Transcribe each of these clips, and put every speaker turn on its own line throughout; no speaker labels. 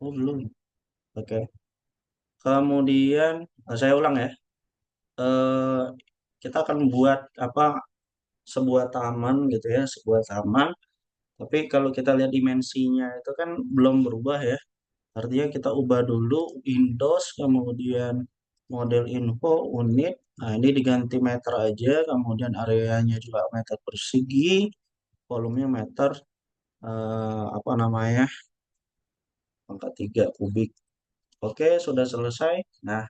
Oh, belum. Oke. Kemudian saya ulang ya. Eh, kita akan buat apa sebuah taman gitu ya, sebuah taman. Tapi kalau kita lihat dimensinya itu kan belum berubah ya. Artinya kita ubah dulu Windows, kemudian model info, unit. Nah, ini diganti meter aja, kemudian areanya juga meter persegi, volumenya meter, apa namanya, pangkat 3 kubik. Oke, sudah selesai. Nah,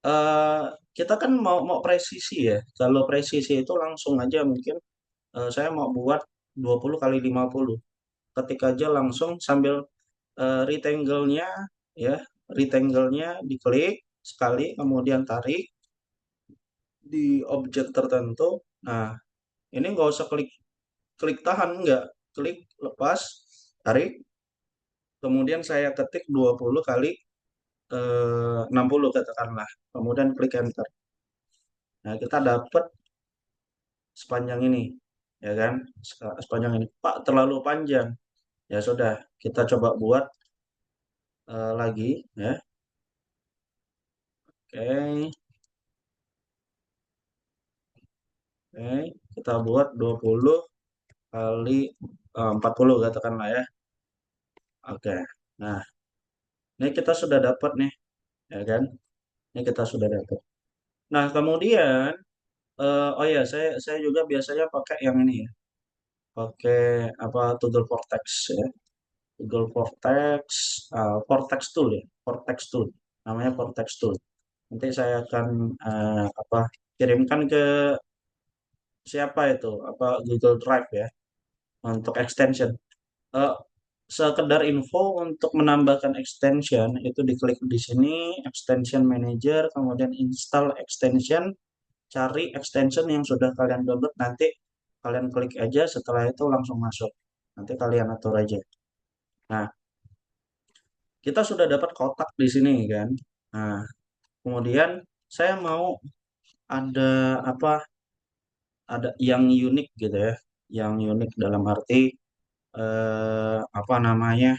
eh, kita kan mau presisi ya. Kalau presisi itu langsung aja mungkin saya mau buat 20 kali 50. Ketik aja langsung sambil rectangle-nya ya, rectangle-nya diklik sekali, kemudian tarik di objek tertentu. Nah, ini nggak usah klik klik tahan, nggak. Klik lepas, tarik, kemudian saya ketik 20 kali 60 katakanlah. Kemudian klik enter. Nah, kita dapat sepanjang ini, ya kan? Sepanjang ini. Pak, terlalu panjang. Ya sudah, kita coba buat lagi ya. Oke, oke. Kita buat 20 kali 40 katakanlah ya. Oke. Nah, ini kita sudah dapat nih, ya kan? Ini kita sudah dapat. Nah, kemudian oh ya, saya juga biasanya pakai yang ini ya. Pakai apa Google Vortex ya. Google Vortex, Vortex Tool ya. Vortex Tool. Namanya Vortex Tool. Nanti saya akan apa kirimkan ke siapa itu? Apa Google Drive ya untuk extension. Eh, Sekedar info untuk menambahkan extension itu diklik di sini extension manager kemudian install extension, cari extension yang sudah kalian download, nanti kalian klik aja, setelah itu langsung masuk, nanti kalian atur aja. Nah, kita sudah dapat kotak di sini kan. Nah, kemudian saya mau ada apa, ada yang unik gitu ya, yang unik dalam arti apa namanya,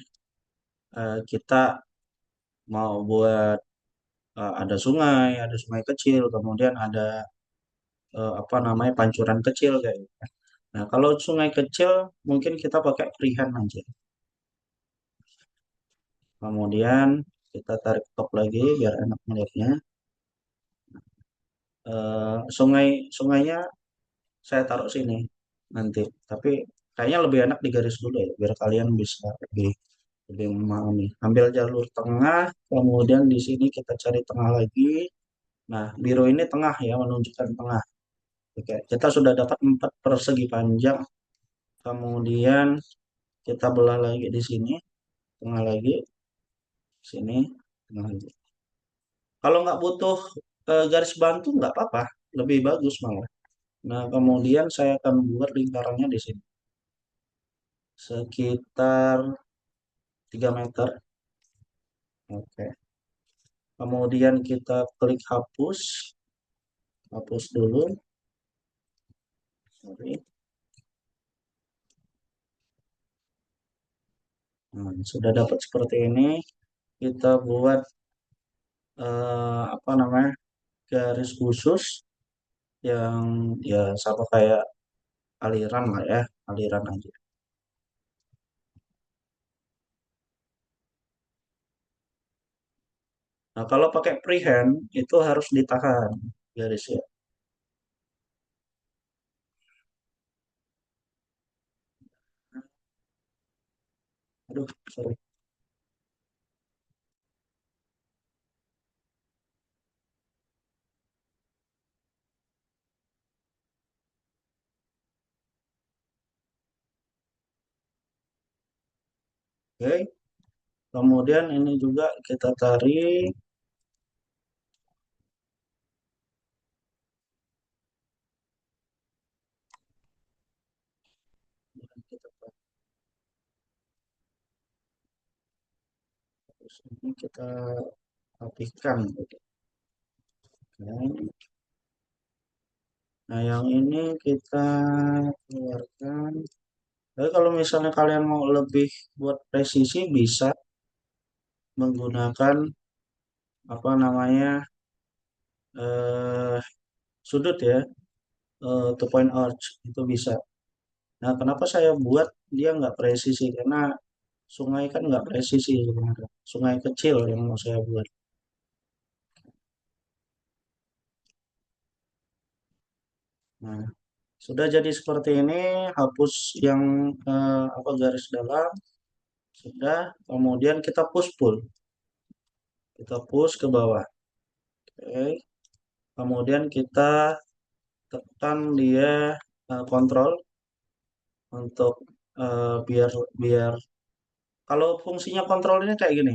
kita mau buat ada sungai kecil, kemudian ada apa namanya pancuran kecil kayak gitu. Nah, kalau sungai kecil mungkin kita pakai freehand aja. Kemudian kita tarik top lagi biar enak melihatnya. Sungainya saya taruh sini nanti. Tapi kayaknya lebih enak di garis dulu ya biar kalian bisa lebih lebih memahami. Ambil jalur tengah, kemudian di sini kita cari tengah lagi. Nah, biru ini tengah ya, menunjukkan tengah. Oke, kita sudah dapat 4 persegi panjang. Kemudian kita belah lagi di sini, tengah lagi, sini, tengah lagi. Kalau nggak butuh garis bantu nggak apa-apa, lebih bagus malah. Nah, kemudian saya akan buat lingkarannya di sini, sekitar 3 meter. Oke. Kemudian kita klik hapus, hapus dulu. Sorry. Nah, sudah dapat seperti ini. Kita buat apa namanya garis khusus yang ya sama kayak aliran lah ya, aliran aja. Nah, kalau pakai freehand itu harus ditahan garisnya. Aduh, sorry. Oke, kemudian ini juga kita tarik. Kita ini kita rapihkan. Oke. Nah, yang ini kita keluarkan. Tapi kalau misalnya kalian mau lebih buat presisi bisa. menggunakan apa namanya eh, sudut ya, two point arch itu bisa. Nah, kenapa saya buat dia nggak presisi? Karena sungai kan nggak presisi sebenarnya. Sungai kecil yang mau saya buat. Nah, sudah jadi seperti ini, hapus yang apa garis dalam, sudah. Kemudian kita push pull, kita push ke bawah. Oke. Kemudian kita tekan dia kontrol untuk biar biar kalau fungsinya kontrol ini kayak gini.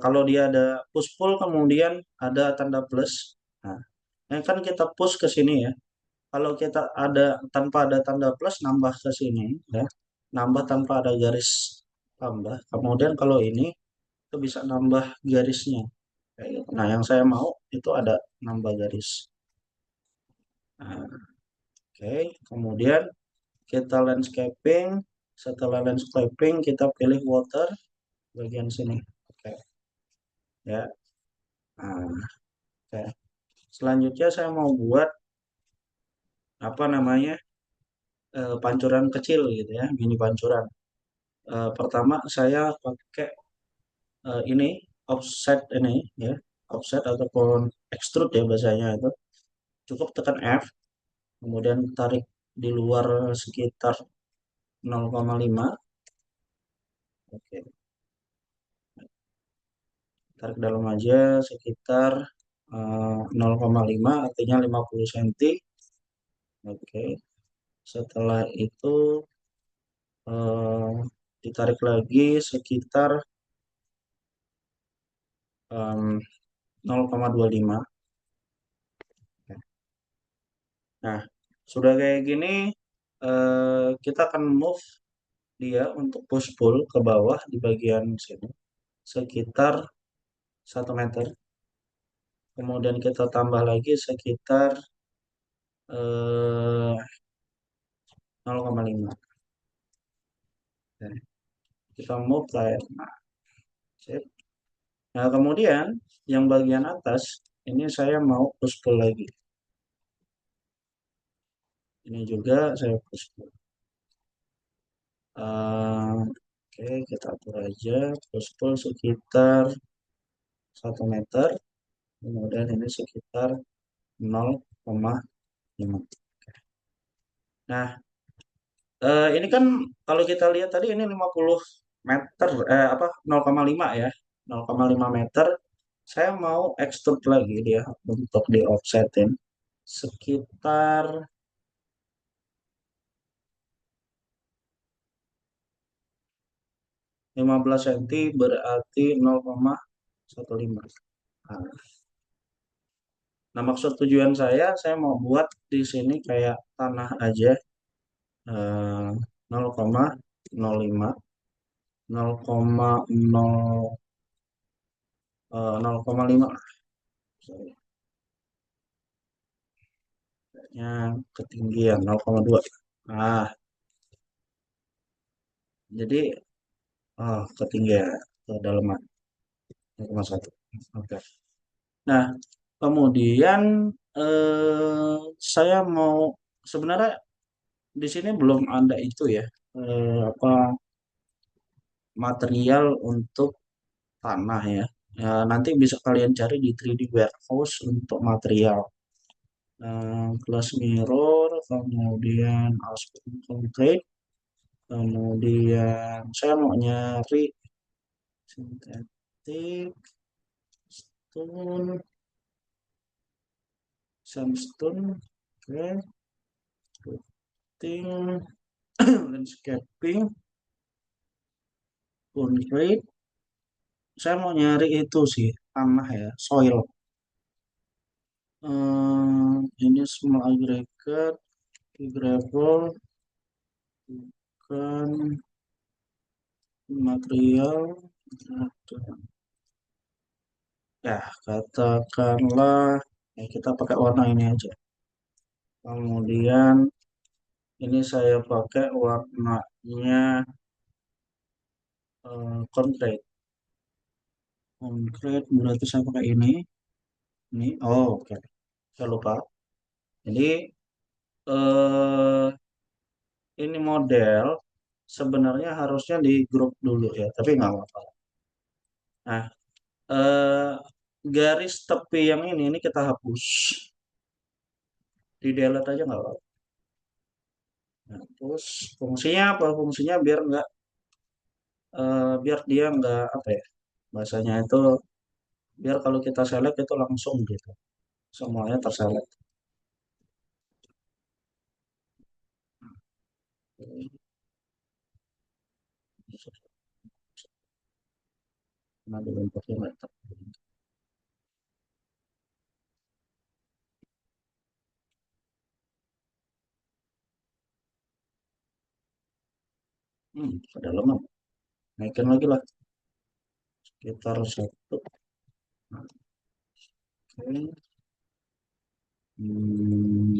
Kalau dia ada push pull kemudian ada tanda plus. Nah, ini kan kita push ke sini ya. Kalau kita ada tanpa ada tanda plus nambah ke sini ya. Nambah tanpa ada garis tambah. Kemudian kalau ini itu bisa nambah garisnya. Kayak gitu. Nah, yang saya mau itu ada nambah garis. Nah, oke, kemudian kita landscaping. Setelah landscaping kita pilih water bagian sini. Oke, ya. Nah, oke. Selanjutnya saya mau buat apa namanya pancuran kecil gitu ya, mini pancuran. Pertama saya pakai ini offset ini ya, offset ataupun extrude ya bahasanya itu. Cukup tekan F, kemudian tarik di luar sekitar 0,5. Oke, tarik dalam aja sekitar 0,5 artinya 50 cm. Oke, setelah itu eh, ditarik lagi sekitar 0,25. Nah, sudah kayak gini, kita akan move dia untuk push pull ke bawah di bagian sini sekitar 1 meter. Kemudian kita tambah lagi sekitar 0,5. Oke, kita move kayak nah, sip. Nah, kemudian yang bagian atas ini saya mau push pull lagi. Ini juga saya push pull. Oke, kita atur aja push pull sekitar 1 meter. Kemudian ini sekitar 0,5. Nah, ini kan kalau kita lihat tadi ini 50 meter, apa 0,5 ya, 0,5 meter. Saya mau extrude lagi dia untuk di offsetin sekitar 15 cm berarti 0,15. Nah, nah, maksud tujuan saya mau buat di sini kayak tanah aja, 0,05, 0,0, 0,5 lah. Sorry. Yang ketinggian 0,2. Nah, jadi ketinggian kedalaman 0,1. Oke. Nah, kemudian saya mau sebenarnya di sini belum ada itu ya, apa material untuk tanah ya. Ya, nanti bisa kalian cari di 3D Warehouse untuk material. Glass mirror, kemudian aspen concrete, kemudian saya mau nyari sintetik, stone, sandstone, oke, putting, landscaping, concrete. Saya mau nyari itu sih tanah ya, soil. Ini small aggregate, gravel, bukan material. Ya, katakanlah ya kita pakai warna ini aja. Kemudian ini saya pakai warnanya concrete. Concrete berarti saya pakai ini. Oh, oke. Saya lupa. Jadi eh ini model sebenarnya harusnya di grup dulu ya, tapi nggak apa-apa. Nah, eh garis tepi yang ini kita hapus. Di delete aja nggak apa-apa. Nah, terus fungsinya apa? Fungsinya biar dia nggak apa ya? Bahasanya itu biar kalau kita select itu langsung gitu. Semuanya terselect. Nah, di bentuknya nggak ada lemah. Naikin lagi lah sekitar satu. Nah, oke. Hmm,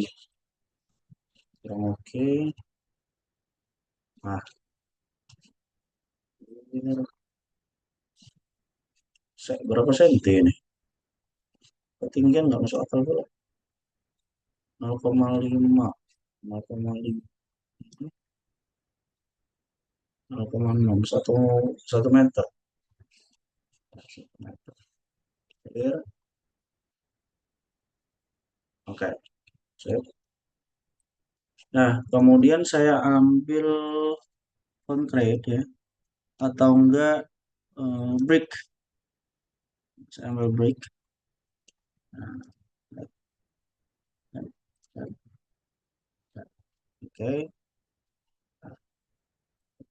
kurang oke. Nah, ini berapa senti ini? Ketinggian nggak masuk akal pula. 0,5, 0,5, 0,6, satu meter. Clear. Oke, sip. Nah, kemudian saya ambil concrete ya, atau enggak brick. Saya ambil brick. Nah, oke,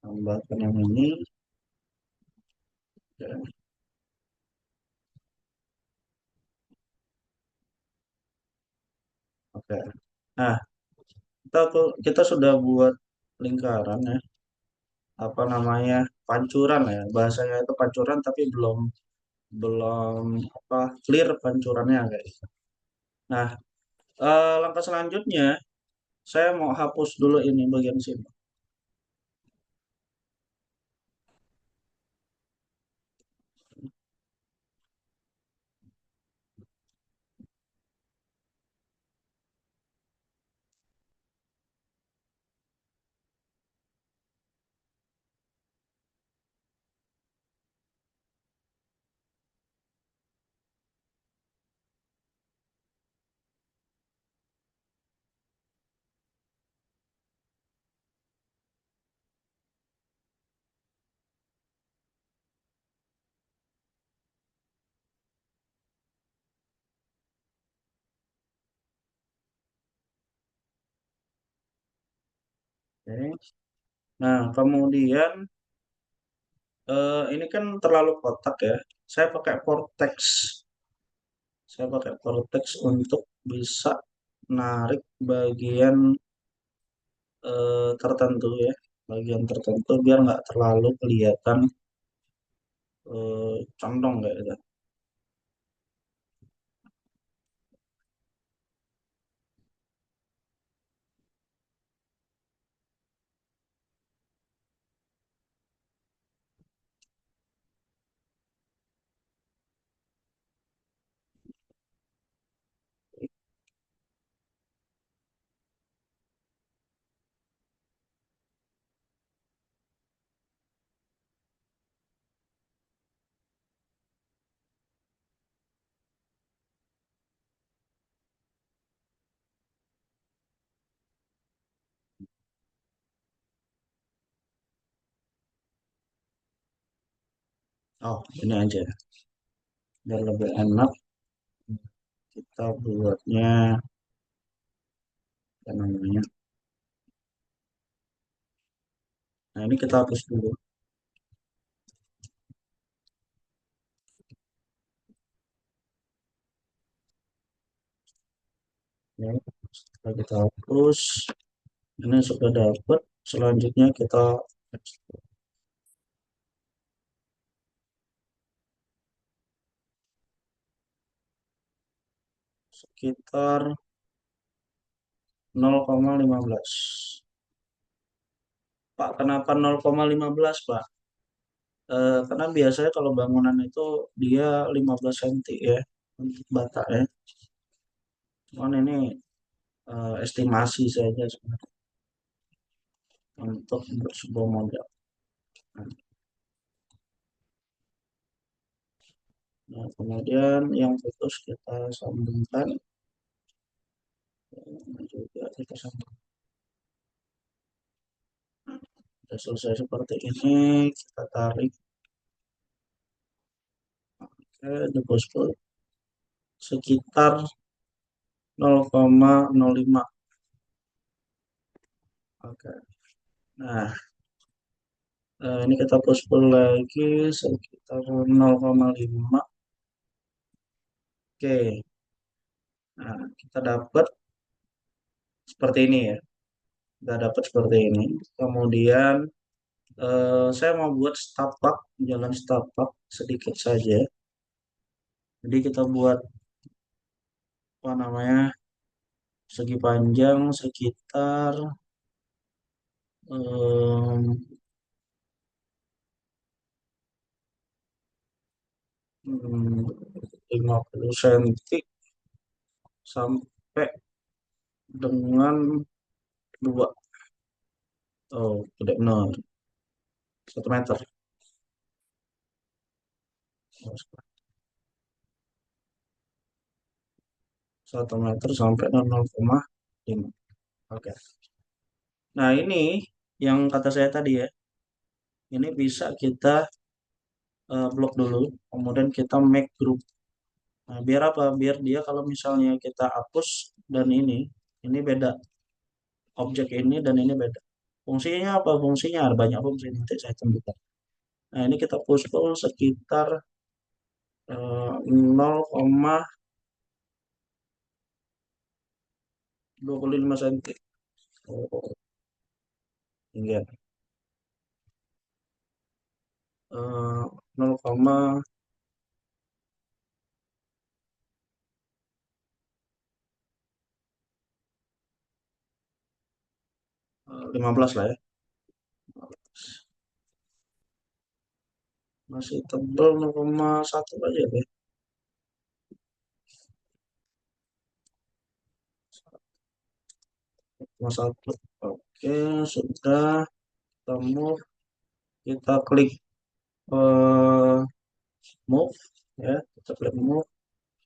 tambahkan yang ini. Ya, oke. Nah, kita sudah buat lingkaran ya, apa namanya, pancuran ya. Bahasanya itu pancuran, tapi belum belum apa clear pancurannya kayak gitu. Nah, langkah selanjutnya saya mau hapus dulu ini bagian sini. Oke. Nah, kemudian ini kan terlalu kotak ya. Saya pakai vortex. Saya pakai vortex untuk bisa narik bagian tertentu ya, bagian tertentu biar nggak terlalu kelihatan condong kayak gitu. Oh, ini aja biar lebih enak kita buatnya apa namanya. Nah, ini kita hapus dulu. Ya, setelah kita hapus, ini sudah dapat. Selanjutnya kita sekitar 0,15. Pak, kenapa 0,15 Pak? Karena biasanya kalau bangunan itu dia 15 cm ya untuk bata ya. Cuman ini estimasi saja sebenarnya untuk sebuah model. Nah, kemudian yang putus kita sambungkan juga kita sambung. Sudah selesai seperti ini, kita tarik ke deposit sekitar 0,05. Oke. Nah, ini kita push-pull lagi sekitar 0,5. Oke. Nah, kita dapat seperti ini ya. Kita dapat seperti ini. Kemudian saya mau buat setapak, jalan setapak sedikit saja. Jadi kita buat apa namanya segi panjang sekitar em, 50 cm sampai dengan 2. Oh, tidak benar. 1 meter. 1 meter sampai 0,5. Oke. Nah, ini yang kata saya tadi ya. Ini bisa kita blok dulu. Kemudian kita make group. Nah, biar apa? Biar dia kalau misalnya kita hapus dan ini beda. Objek ini dan ini beda. Fungsinya apa? Fungsinya ada banyak fungsi nanti saya tunjukkan. Nah, ini kita push pull sekitar 0,25 cm. Oh, hingga 0,15 lah ya. Masih tebal 0,1 aja deh. 0,1. Oke, sudah. Kita move. Kita klik eh, move ya. Kita klik move.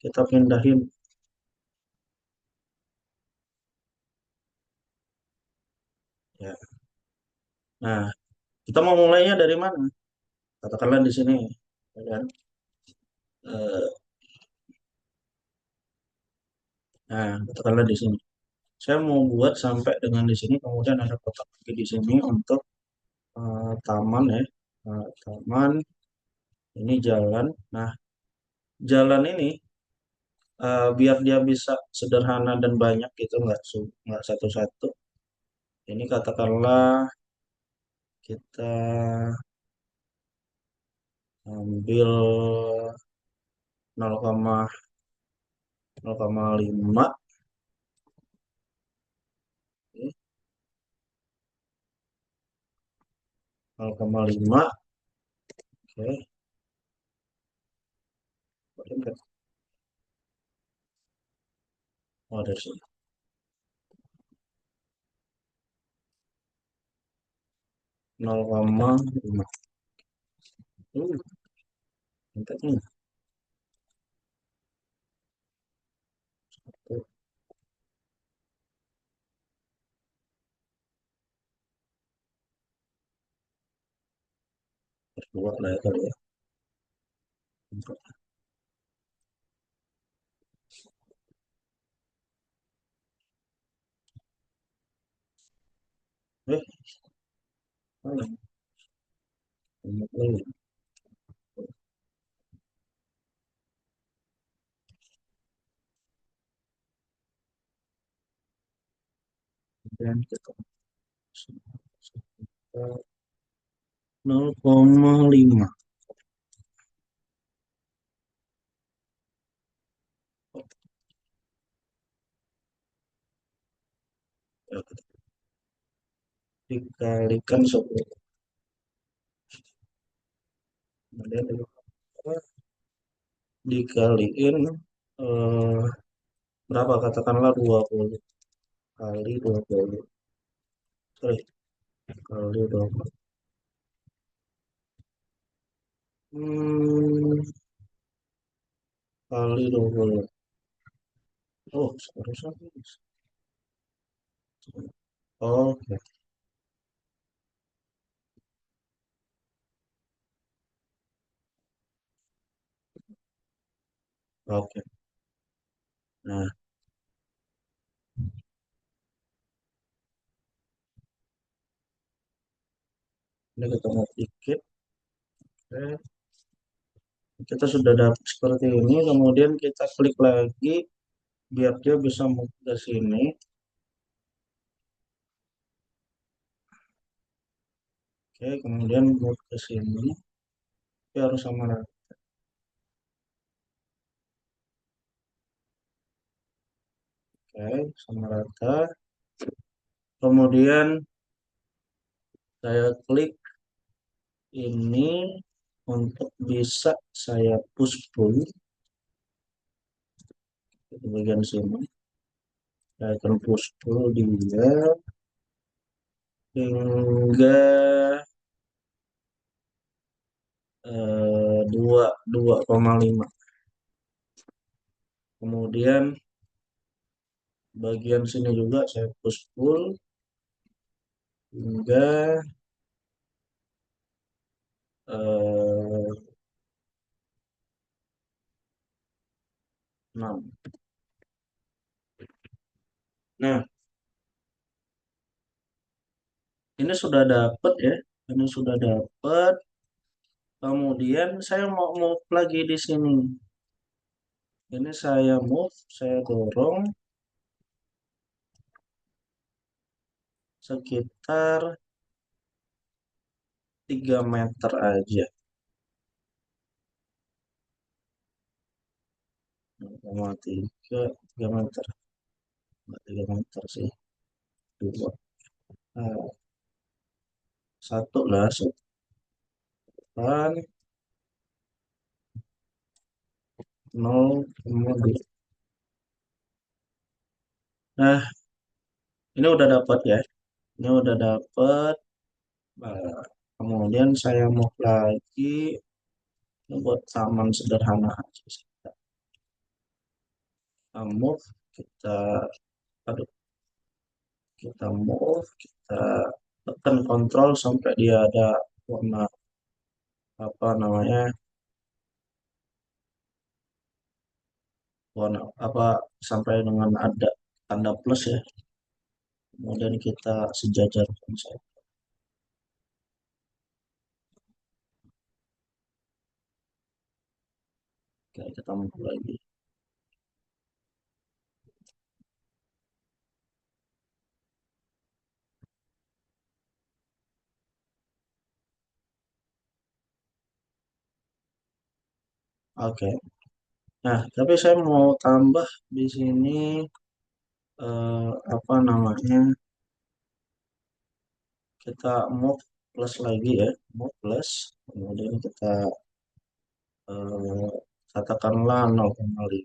Kita pindahin ya. Nah, kita mau mulainya dari mana? Katakanlah di sini, ya kan? Eh, nah, katakanlah di sini. Saya mau buat sampai dengan di sini, kemudian ada kotak lagi di sini untuk taman ya. Taman, ini jalan. Nah, jalan ini biar dia bisa sederhana dan banyak gitu, nggak satu-satu. Ini katakanlah kita ambil 0,5, 0,5. Oke, oh, dari sini 0,5. Uh, Tempatnya satu, dua lah ya kali ya. Eh, mana? Ini. Kemudian kita 0,5. Ya, kita dikalikan 10. Kemudian dikaliin eh, berapa, katakanlah 20 kali 20, sorry, kali 20, hmm, kali 20. Oh, seharusnya oke, oke. Nah, ini kita mau dikit. Oke. Kita sudah dapat seperti ini, kemudian kita klik lagi biar dia bisa move ke sini. Oke, kemudian move ke sini. Dia harus sama rata. Oke, sama rata. Kemudian saya klik ini untuk bisa saya push pull di bagian sini. Saya akan push pull dia hingga 2,5. Kemudian bagian sini juga saya push pull hingga eh, 6. Nah, ini sudah dapat ya. Ini sudah dapat. Kemudian saya mau move lagi di sini. Ini saya move, saya dorong sekitar 3 meter aja. 0,3, 3 meter. Nggak 3 meter sih. 2. Nah, satu lah, satu. 0,2. Nah, ini udah dapat ya. Ini udah dapat. Nah, kemudian saya move lagi. Ini buat taman sederhana aja sih. Kita move, kita, aduh, kita move, kita tekan kontrol sampai dia ada warna, apa namanya, warna apa, sampai dengan ada tanda plus ya. Kemudian kita sejajarkan saja. Oke, kita move lagi. Oke. Nah, tapi saya mau tambah di sini apa namanya? Kita move plus lagi ya, move plus. Kemudian kita eh, katakanlah 0,5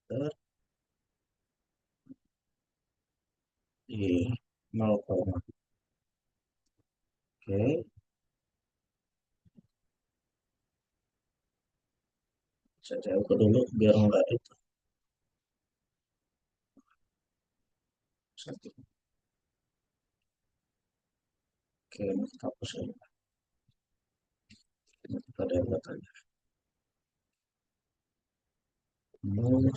meter. Iya, 0, oke. Saya jauh dulu biar enggak itu. Satu. Oke, kita hapus aja. Kita dapat aja. Move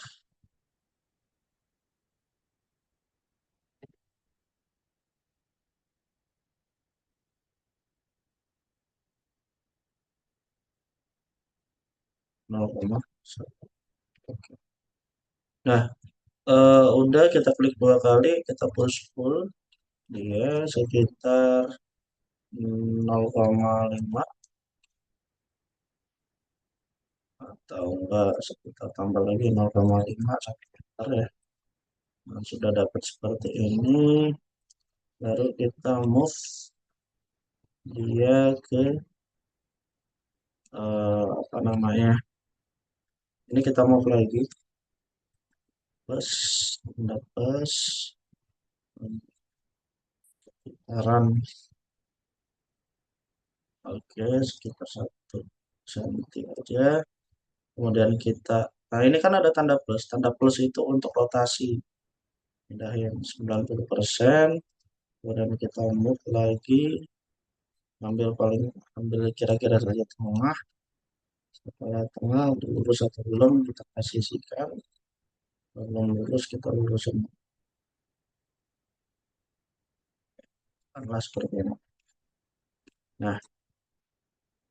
0,1. Oke. Nah, udah kita klik 2 kali, kita push pull dia sekitar 0,5 atau enggak, sekitar tambah lagi 0,5 sampai meter ya. Nah, sudah dapat seperti ini, baru kita move dia ke apa namanya, ini kita move lagi, plus, pindah plus, run, oke, sekitar 1 senti aja. Kemudian kita, nah ini kan ada tanda plus itu untuk rotasi, pindahin 90%, kemudian kita move lagi, ambil kira-kira saja tengah, setelah tengah udah lurus atau belum kita kasih sikan, belum lurus kita lurusin, karena seperti ini. Nah,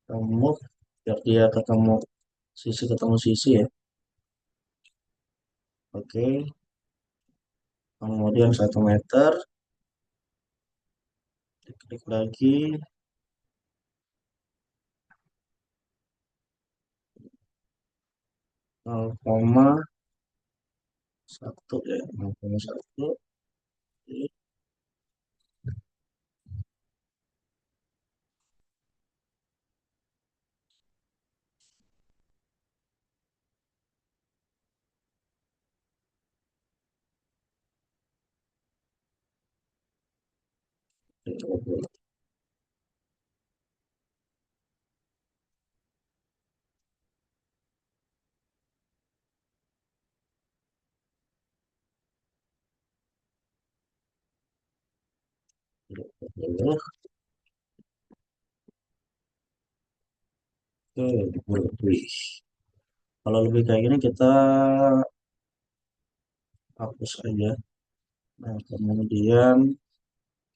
kita move biar dia ketemu sisi ya, oke, kemudian 1 meter, klik lagi, 0,1 ya, 0,1, oke, lebih. Kalau lebih kayak gini kita hapus aja. Nah, kemudian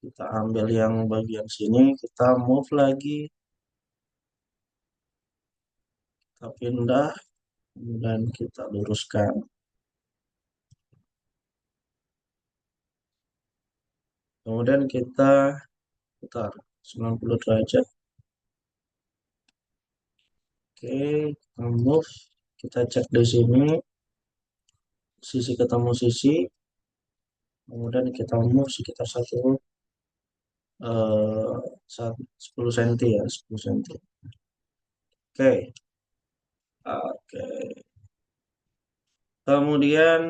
kita ambil yang bagian sini, kita move lagi, kita pindah, dan kita luruskan. Kemudian kita putar 90 derajat. Oke, kita move, kita cek di sini, sisi ketemu sisi, kemudian kita move sekitar 10 cm ya, 10 cm. Oke, oke. Kemudian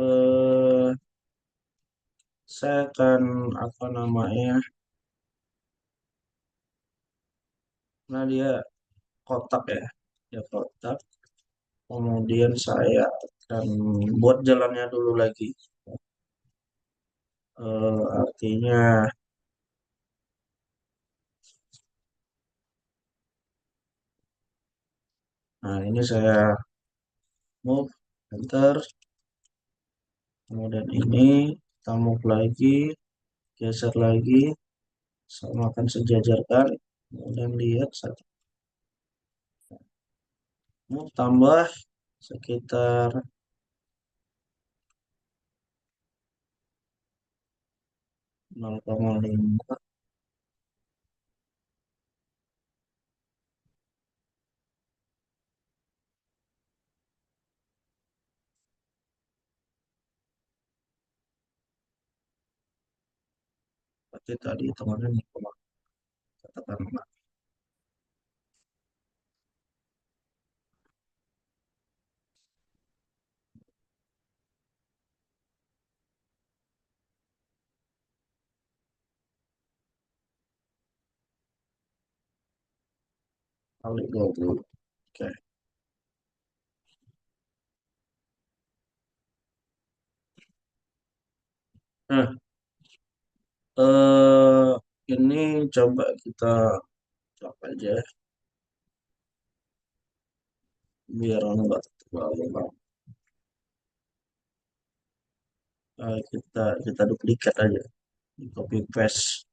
eh, saya akan apa namanya, nah dia kotak ya, dia kotak. Kemudian saya akan buat jalannya dulu lagi. Artinya, nah ini saya move, enter, kemudian ini kita move lagi, geser lagi, samakan sejajarkan, kemudian lihat satu, move tambah sekitar 0,5, berarti tadi hitungannya 0, katakanlah kali 20. Oke. Nah, eh, ini coba kita coba aja biar nggak terlalu lama. Kita duplikat aja, copy paste.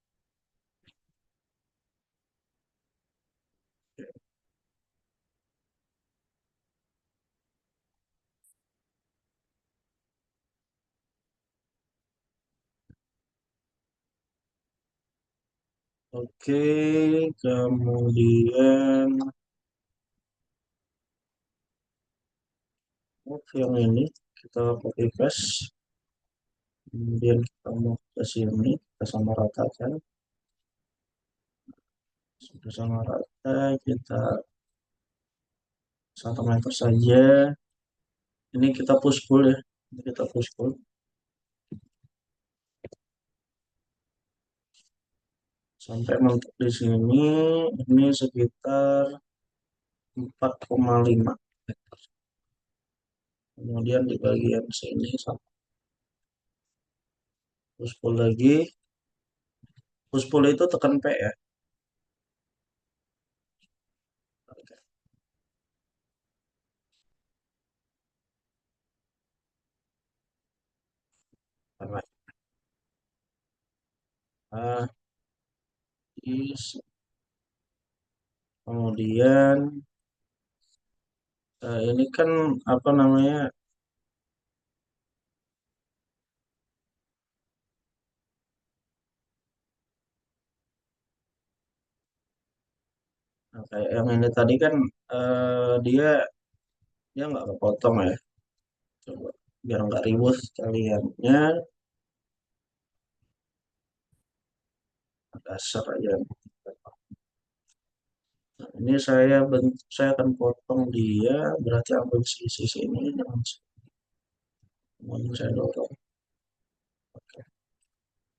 Oke, kemudian yang ini kita copy paste, kemudian kita mau ke sini, kita sama ratakan. sudah sama rata, kita 1 meter saja. Ini kita push pull ya. Ini kita push pull sampai mentok di sini. Ini sekitar 4,5 meter. Kemudian di bagian sini sama push pull lagi. Push pull itu tekan P ya. Oke, karena ah, kemudian ini kan apa namanya, kayak yang ini tadi kan dia dia nggak kepotong ya. Coba biar nggak ribut sekaliannya dasar aja. Nah, ini saya akan potong dia, berarti ambil sisi sini, kemudian saya dorong. Oke.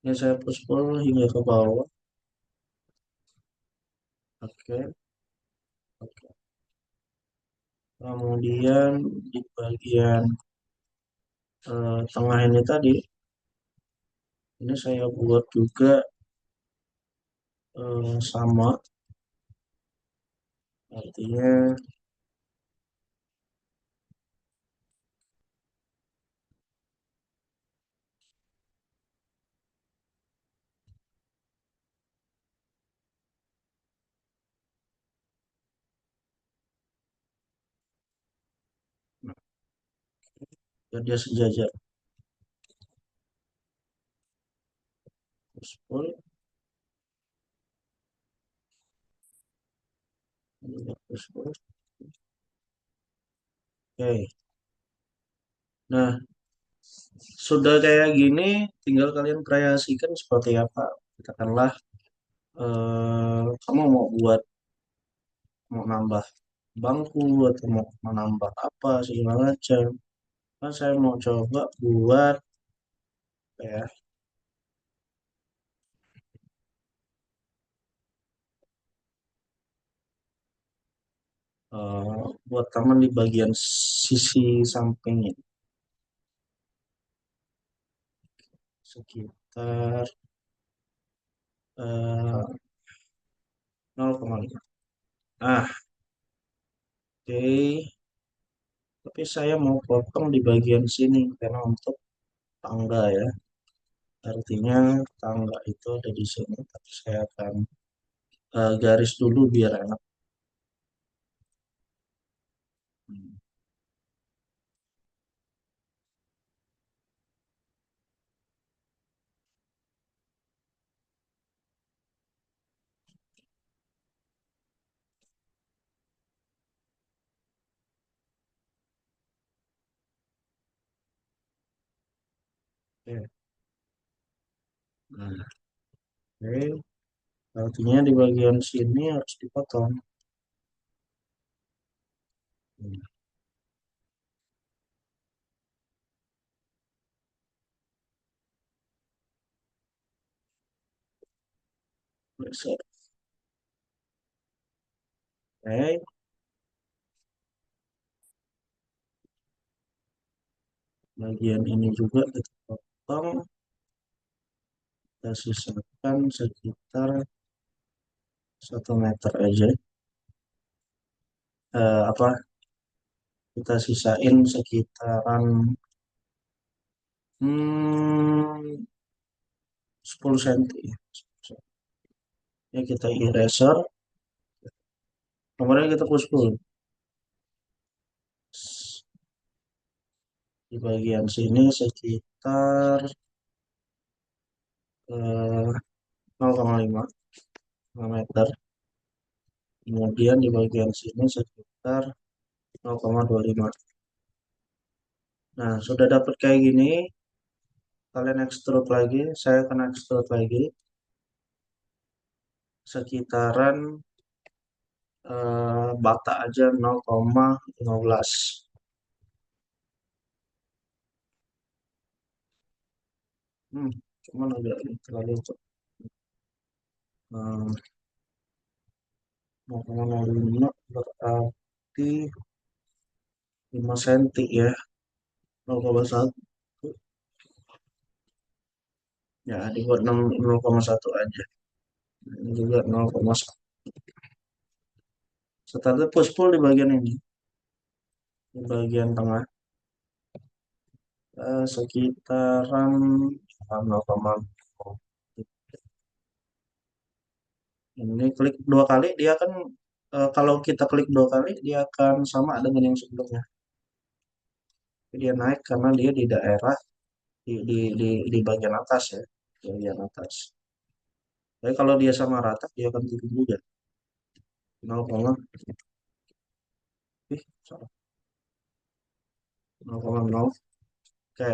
Ini saya push pull hingga ke bawah. Oke. Oke. Kemudian di bagian tengah ini tadi, ini saya buat juga sama, artinya nah, biar dia sejajar. Push pull, ini push pull. Oke. Nah, sudah kayak gini, tinggal kalian kreasikan seperti apa. Katakanlah kamu mau nambah bangku atau mau menambah apa segala macam. Kan saya mau coba buat ya buat taman di bagian sisi sampingnya sekitar 0,5. Ah, oke. Tapi saya mau potong di bagian sini karena untuk tangga ya. Artinya tangga itu ada di sini, tapi saya akan garis dulu biar enak. Hmm, oke. Nah, oke. Artinya di bagian sini harus dipotong. Hmm, geser. Oke, bagian ini juga kita potong, kita sisakan sekitar 1 meter aja. Apa kita sisain sekitaran 10 cm. Ya kita eraser, kemudian kita push pull di bagian sini sekitar 0,5 meter. Kemudian di bagian sini sekitar 0,25. Nah, sudah dapat kayak gini, kalian extrude lagi, saya akan extrude lagi sekitaran bata aja 0,15. Hmm, cuman agak terlalu eh, 0,05 berarti 5 senti ya. 0,1 ya dibuat 0,1 aja. Ini juga 0,1. Startnya push pull di bagian ini, di bagian tengah sekitaran 0,0. Ini klik dua kali dia akan kalau kita klik dua kali dia akan sama dengan yang sebelumnya. Dia naik karena dia di daerah di bagian atas ya, di bagian atas. Tapi kalau dia sama rata dia akan turun juga 0, salah, 0,0. Oke,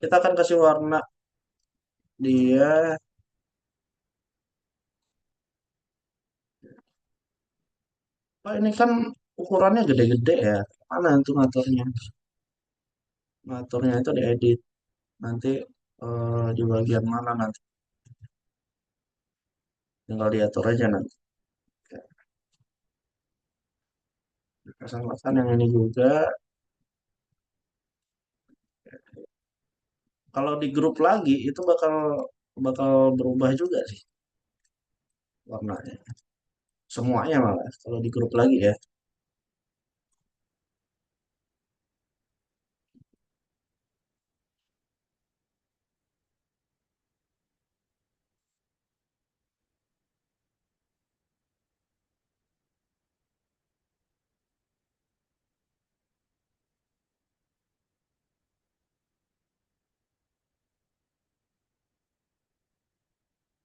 kita akan kasih warna dia. Oh, ini kan ukurannya gede-gede ya. Mana itu ngaturnya? Ngaturnya itu diedit. Nanti di bagian mana nanti? Tinggal diatur aja nanti. Oke, pasang-pasang yang ini juga. Kalau di grup lagi itu bakal bakal berubah juga sih warnanya. Semuanya malah kalau di grup lagi ya.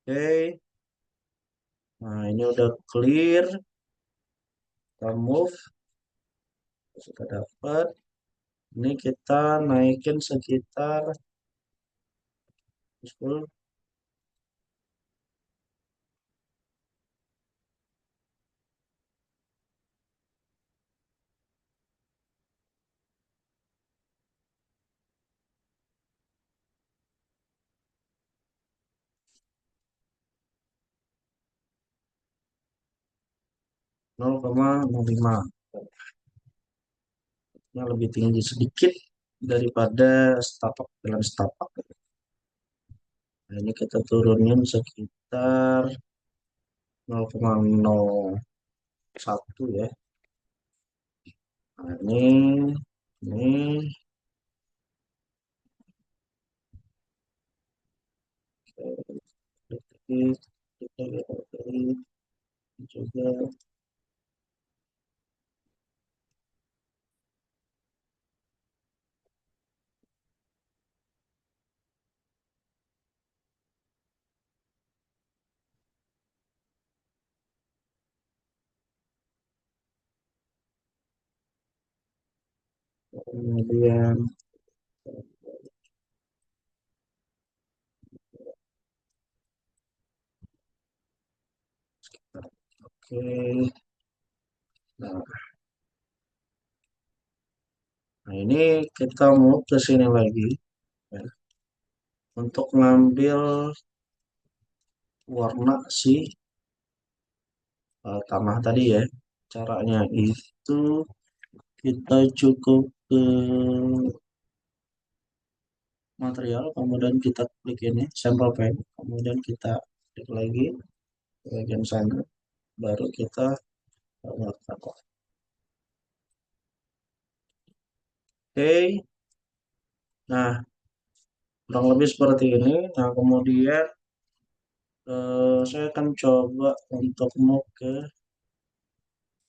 Oke. Nah, ini udah clear. Kita move. Sudah dapat. Ini kita naikin sekitar 10, 0,05. Yang lebih tinggi sedikit daripada setapak dalam setapak. Nah, ini kita turunin sekitar 0,01 ya. Nah, ini kita lihat dari juga kemudian oke. Nah, nah, ini kita mau ke sini lagi ya, untuk ngambil warna si tanah tadi ya. Caranya itu kita cukup ke material, kemudian kita klik ini sampel pen, kemudian kita klik lagi ke bagian sana, baru kita tambahkan. Oke, nah kurang lebih seperti ini. Nah kemudian saya akan coba untuk mau ke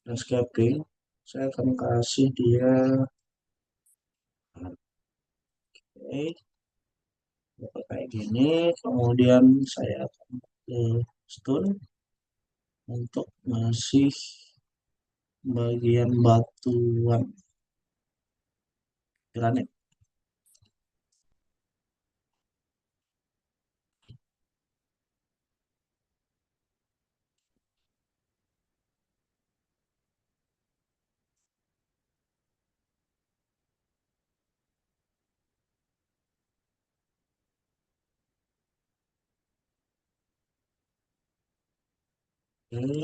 landscaping. Saya akan kasih dia oke, kayak gini. Kemudian saya akan ke stone untuk masih bagian batuan granit. Ini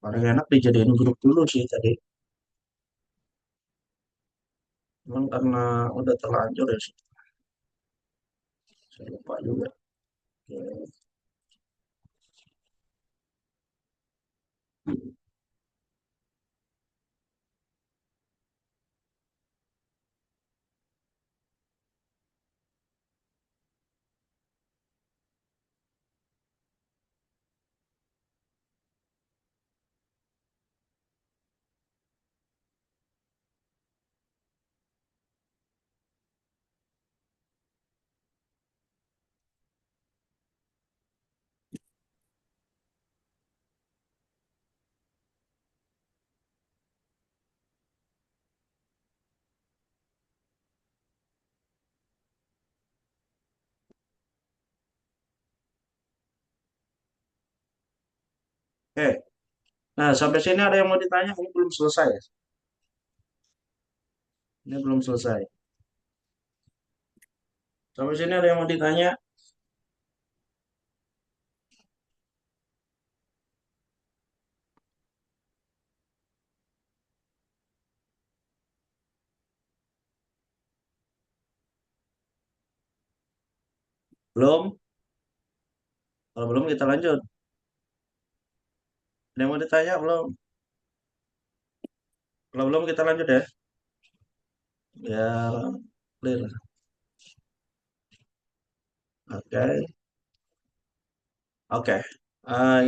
paling enak dijadiin grup dulu sih tadi. Cuman karena udah terlanjur ya sih. Saya lupa juga. Oke. Oke. Nah, sampai sini ada yang mau ditanya? Ini belum selesai ya? Ini belum selesai. Sampai sini ada yang mau ditanya? Belum? Kalau belum kita lanjut. Ada yang mau ditanya belum? Kalau belum kita lanjut ya. Biar clear. Oke. Oke.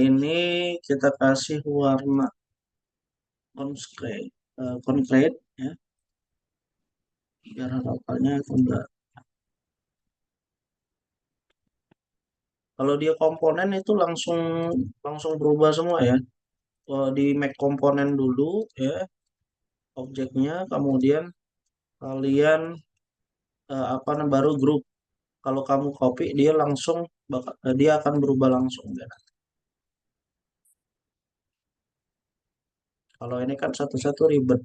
Ini kita kasih warna concrete, concrete ya. Biar harapannya itu enggak. Kalau dia komponen itu langsung langsung berubah semua ya. Di make komponen dulu ya objeknya, kemudian kalian apa namanya baru grup. Kalau kamu copy dia langsung dia akan berubah langsung ya. Kalau ini kan satu-satu ribet.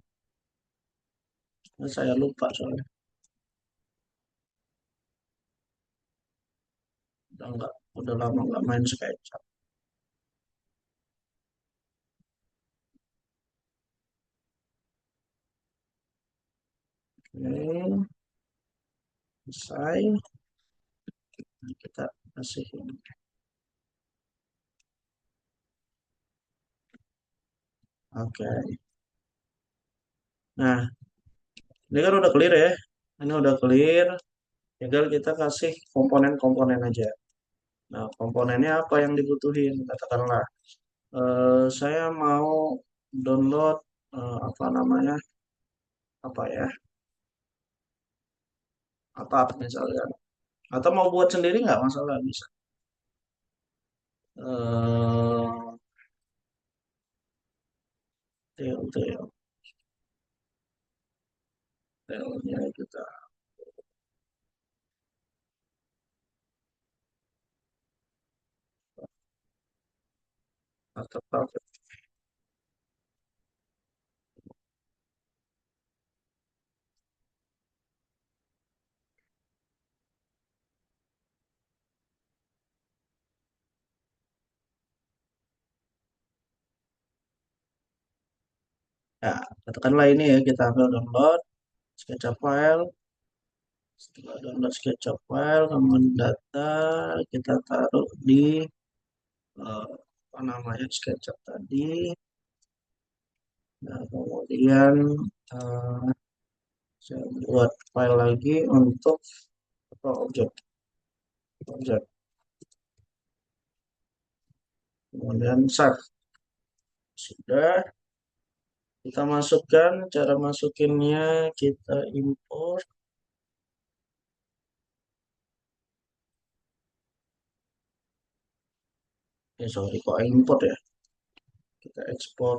Nah, saya lupa soalnya. Udah lama nggak main SketchUp. Oke, selesai. Nah, kita kasih ini. Oke. Nah, ini kan udah clear ya. Ini udah clear. Tinggal kita kasih komponen-komponen aja. Nah, komponennya apa yang dibutuhin? Katakanlah, saya mau download apa namanya? Apa ya? Apa misalnya? Atau mau buat sendiri nggak masalah bisa. Eh, tel telnya kita tetap. Ya, katakanlah ini ya kita ambil download SketchUp file. Setelah download SketchUp file, kemudian data kita taruh di apa namanya SketchUp tadi. Nah, kemudian eh, saya buat file lagi untuk apa, objek objek. Kemudian save. Sudah kita masukkan. Cara masukinnya kita import. Sorry kok import ya. Kita ekspor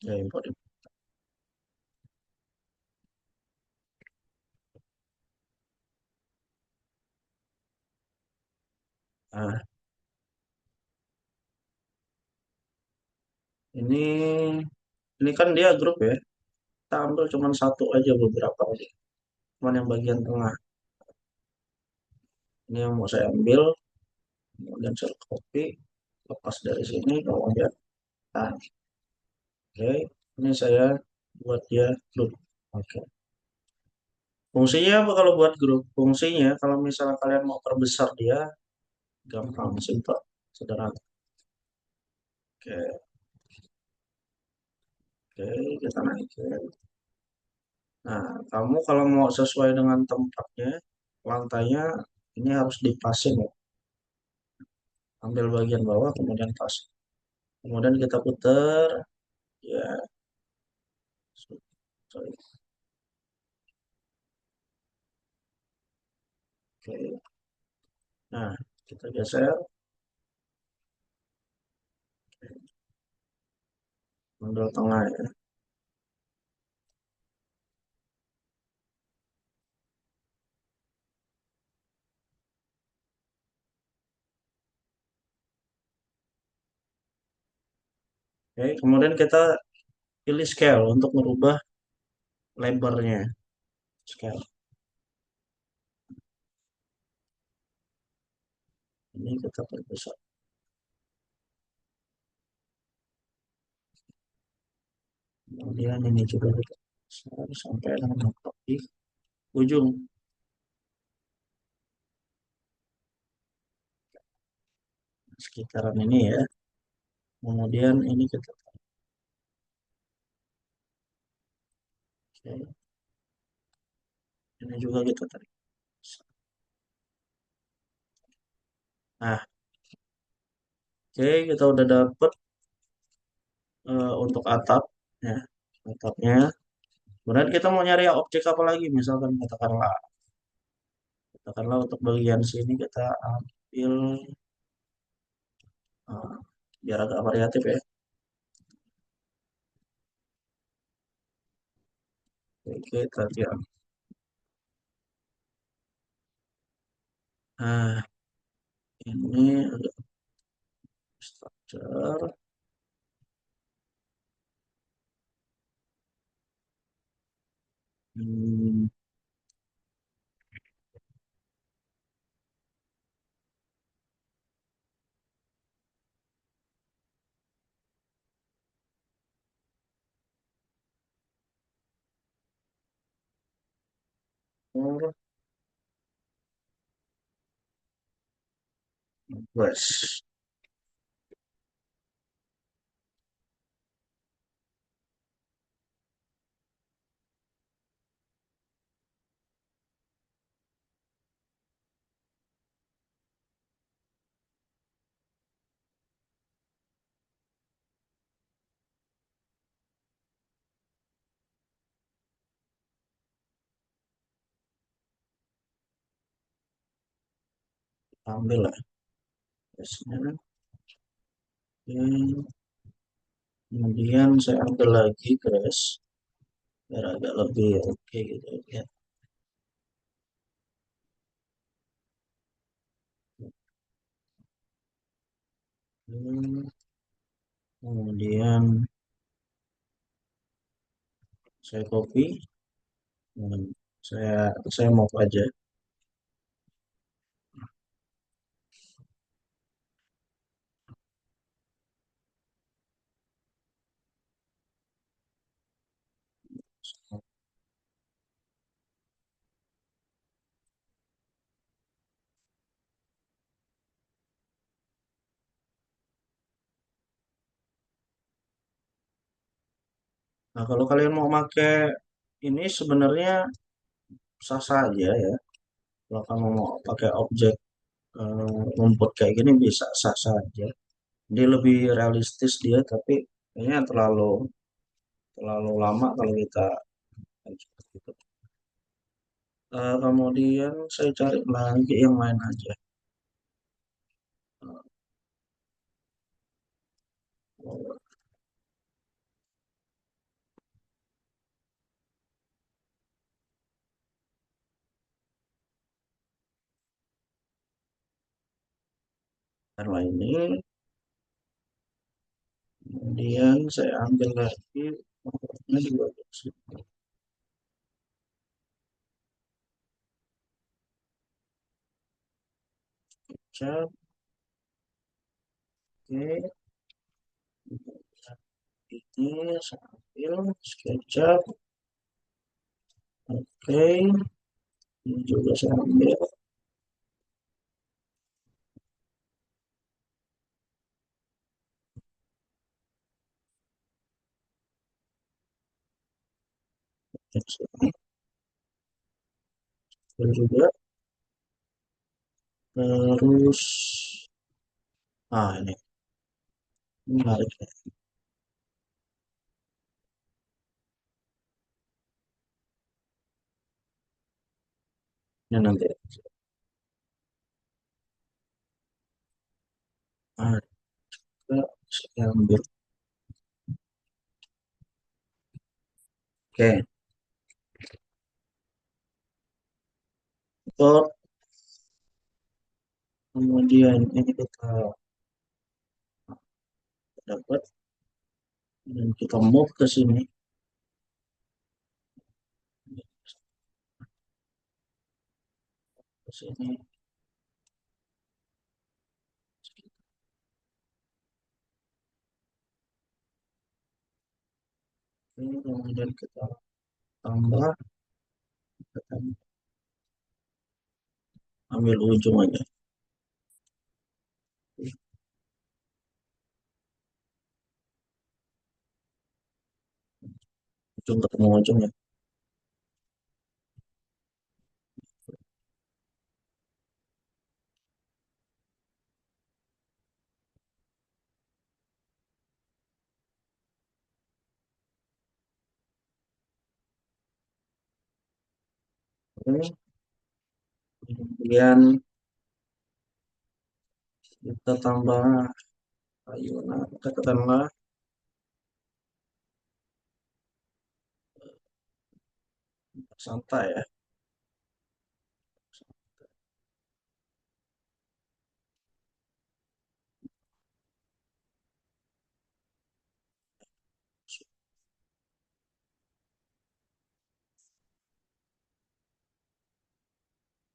ya import. Ini kan dia grup ya. Kita ambil cuma satu aja, beberapa aja. Cuman yang bagian tengah. Ini yang mau saya ambil. Kemudian saya copy. Lepas dari sini. Kemudian. Nah, oke. Ini saya buat dia grup. Oke. Fungsinya apa kalau buat grup? Fungsinya kalau misalnya kalian mau perbesar dia, gampang, simpel, sederhana. Oke, oke, kita naikin. Nah, kamu kalau mau sesuai dengan tempatnya, lantainya ini harus dipasing ya. Ambil bagian bawah, kemudian pas. Kemudian kita putar, ya, sorry. Oke. Nah, kita geser, ambil tengah ya. Oke, kemudian kita pilih scale untuk merubah lebarnya. Scale. Ini kita perbesar. Kemudian ini juga kita besar sampai dengan di ujung sekitaran ini ya. Kemudian ini kita oke, ini juga kita tarik. Nah, oke, kita udah dapet untuk atap ya, atapnya. Kemudian kita mau nyari objek apa lagi? Misalkan katakanlah untuk bagian sini kita ambil eh, biar agak variatif ya. Oke, tadi ya. Nah, ini ada structure. Hmm, Wes, ambil lah. Wesnya. Oke. Kemudian saya ambil lagi guys, biar agak lebih oke gitu ya. Hmm, Kemudian saya copy, hmm, saya mau aja. Nah, kalau kalian mau pakai ini sebenarnya sah-sah aja ya. Kalau kamu mau pakai objek rumput kayak gini bisa sah-sah aja. Dia lebih realistis dia, tapi kayaknya terlalu terlalu lama kalau kita gitu. Kemudian saya cari lagi yang lain aja. Oh, karena ini Kemudian saya ambil lagi pohonnya 12 cap. Oke, ini saya ambil SketchUp. Oke, ini juga saya ambil. Dan juga terus, ini menarik ya. Ini nanti ada saya ambil. Oke, untuk kemudian ini kita dapat dan kita move ke sini. Ke sini. Ini kemudian kita tambah, kita ambil ujung aja. Ujung ketemu ujung ya. Oke, kemudian kita tambah ayunan, katakanlah santai ya.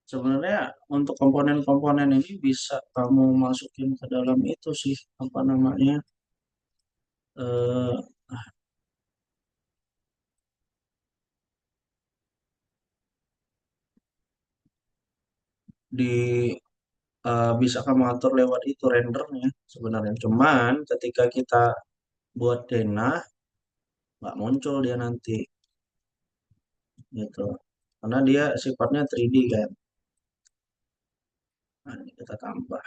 Sebenarnya untuk komponen-komponen ini bisa kamu masukin ke dalam itu sih, apa namanya, eh, di bisa kamu atur lewat itu rendernya sebenarnya. Cuman ketika kita buat denah, nggak muncul dia nanti gitu. Karena dia sifatnya 3D kan. Nah, ini kita tambah.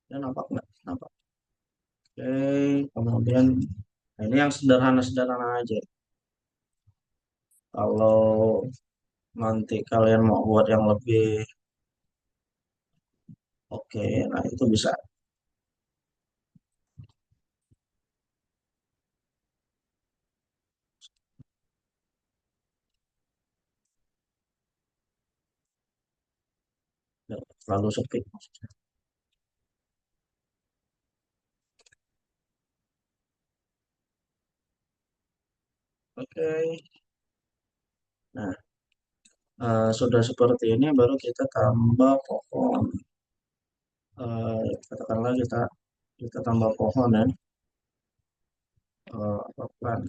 Ya nampak nggak? Nampak. Oke, kemudian nah, ini yang sederhana-sederhana aja. Kalau nanti kalian mau buat yang lebih oke, nah itu bisa. Nggak terlalu sempit. Oke, nah sudah seperti ini baru kita tambah pohon. Katakanlah kita kita tambah pohon ya, apa plant.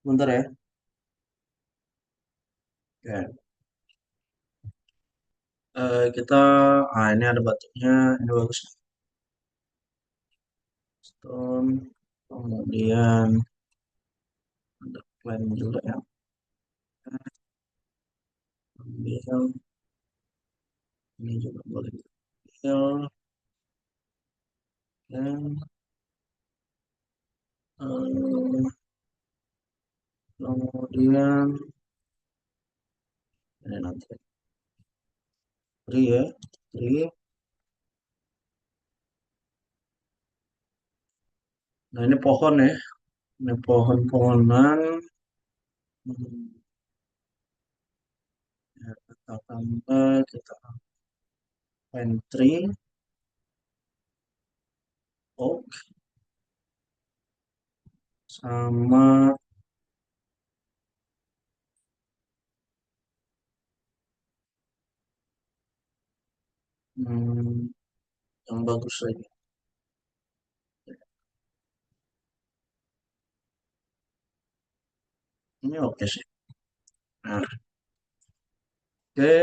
Bentar ya. Oke. Kita, ini ada batunya, ini bagus. Stone, kemudian ada plan juga ya. Ambil, ini juga boleh ambil. Dan kemudian ini nanti tree ya, tree. Nah ini pohon ya, ini pohon-pohonan. Hmm, ya, kita tambah, kita pine tree, oak, sama hmm, yang bagus lagi. Ini oke sih. Nah, oke,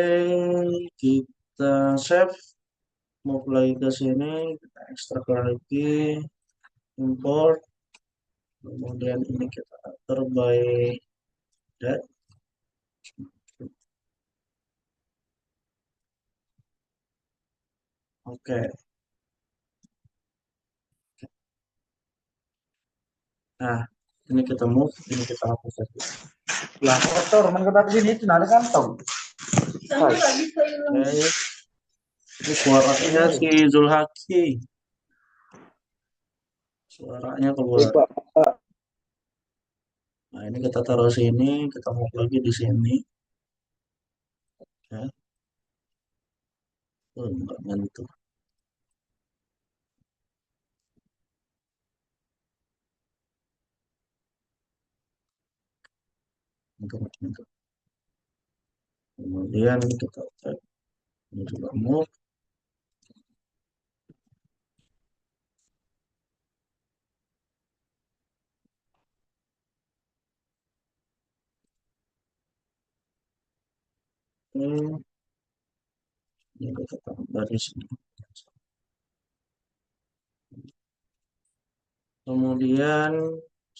kita save, move lagi ke sini, kita ekstrak lagi, import, kemudian ini kita atur by that. Oke, nah ini kita move, ini kita hapus lagi.
Lah kotor, man kata sini itu nada kantong.
Oke, ini suaranya si Zulhaki, suaranya keluar.
Pak,
Nah ini kita taruh sini, kita move lagi di sini. Ya, nggak nyentuh. Nyentuh. Kemudian kita cek, ini juga move. Ini kita taruh dari sini. Kemudian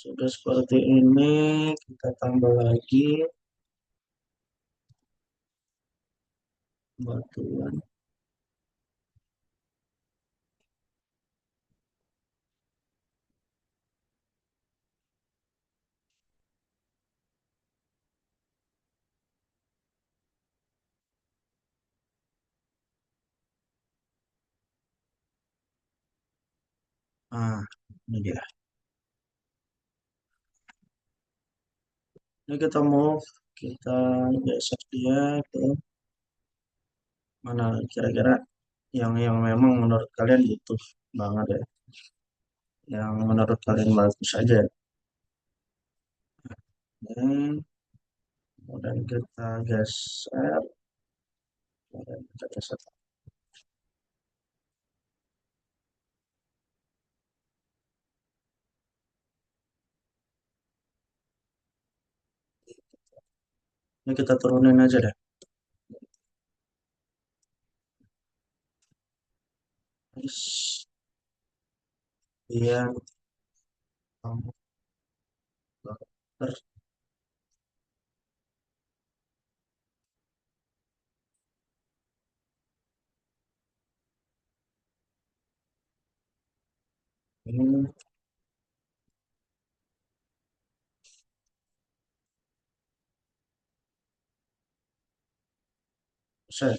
sudah seperti ini, kita tambah lagi batuan. Nah, ini dia. Ini kita move, kita geser dia ke mana kira-kira yang memang menurut kalian butuh banget ya, yang menurut kalian bagus aja. Ini, kemudian kita geser, kemudian kita geser. Ini kita turunin aja deh. Terus, dia kamu ter ini saya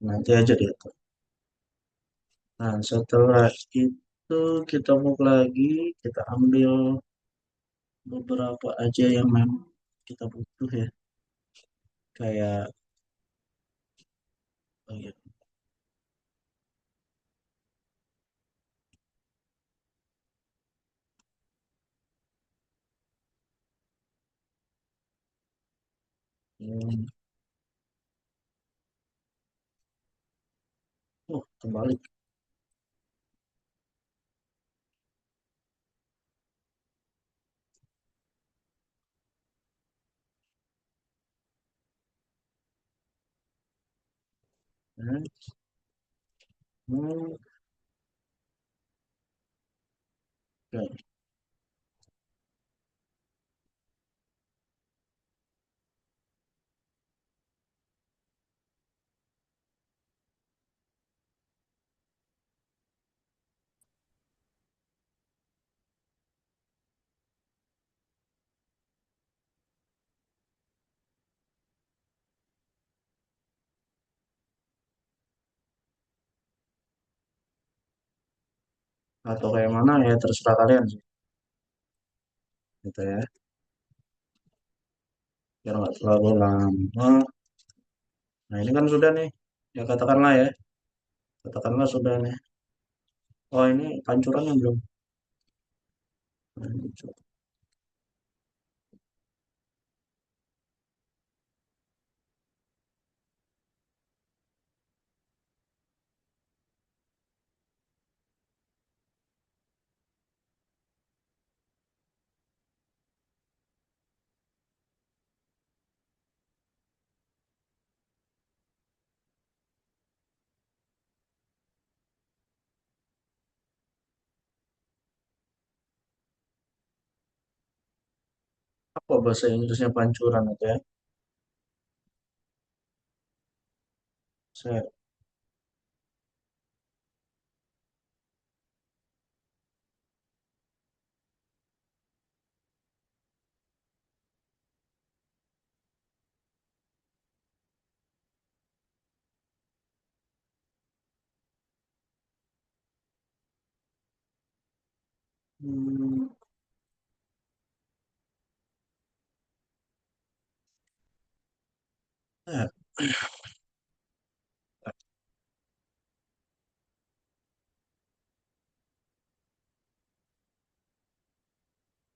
nanti aja dia. Nah, setelah itu kita move lagi, kita ambil beberapa aja yang memang kita butuh ya. Kayak, oh ya, hmm, oh kembali. Hmm, hmm, oke. Atau kayak mana ya terserah kalian sih, gitu ya. Biar nggak terlalu lama. Nah ini kan sudah nih, ya katakanlah ya, katakanlah sudah nih. Oh ini pancurannya belum. Apa bahasa Inggrisnya pancuran itu ya? Saya, hmm, eh,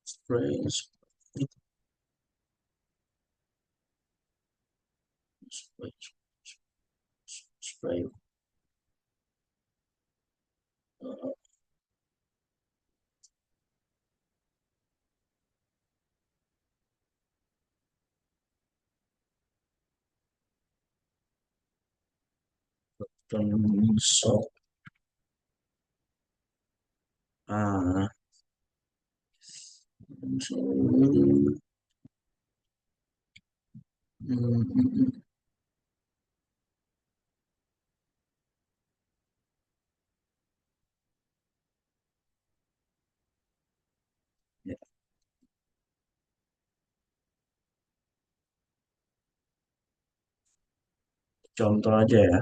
spray, spray, spray, dan sok. Ah, so, ya, contoh aja ya.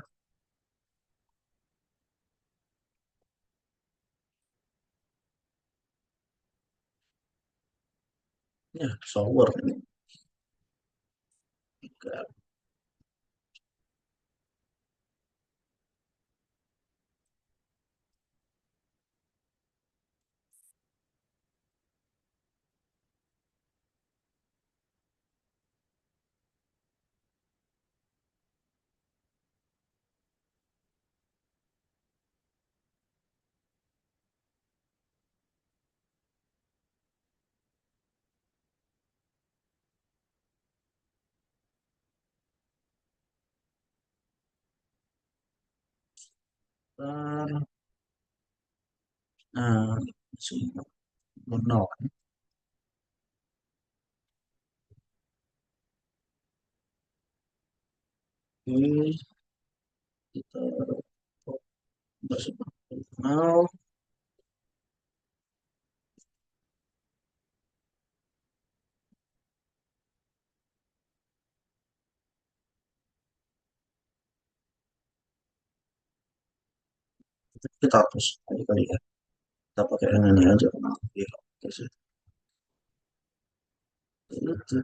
Ya, shower. Nah, semua benar. Oke, kita masuk kenal. Kita hapus kali kali ya. Kita pakai yang ini aja. Iya, oke sih. Oke,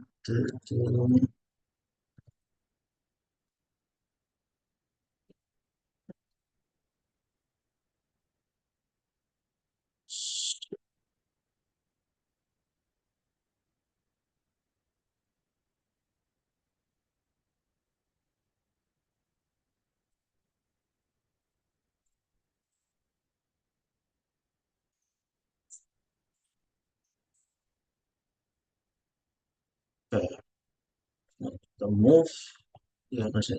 nah, kita move. Ya, kasih.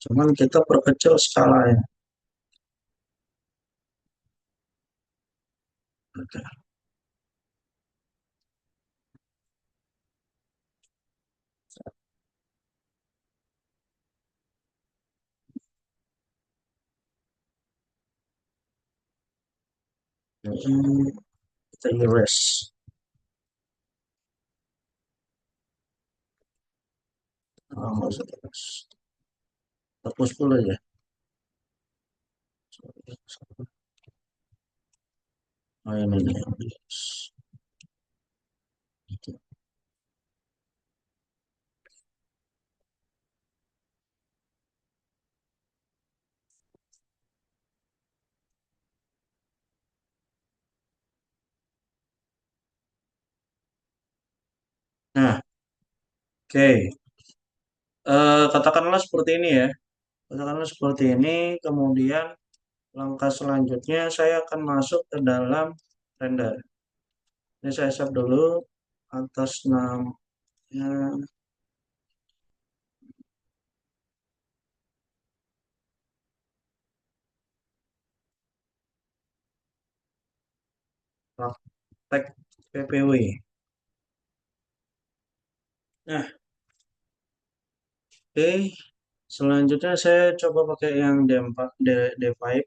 Cuman kita perkecil skalanya. Oke. Ini kita erase. Nggak usah erase. Hapus dulu ya. Oh ini nih. Nah, oke. Katakanlah seperti ini ya. Katakanlah seperti ini, kemudian langkah selanjutnya saya akan masuk ke dalam render. Ini saya save dulu atas namanya praktek PPW. Nah, oke. Selanjutnya saya coba pakai yang D5.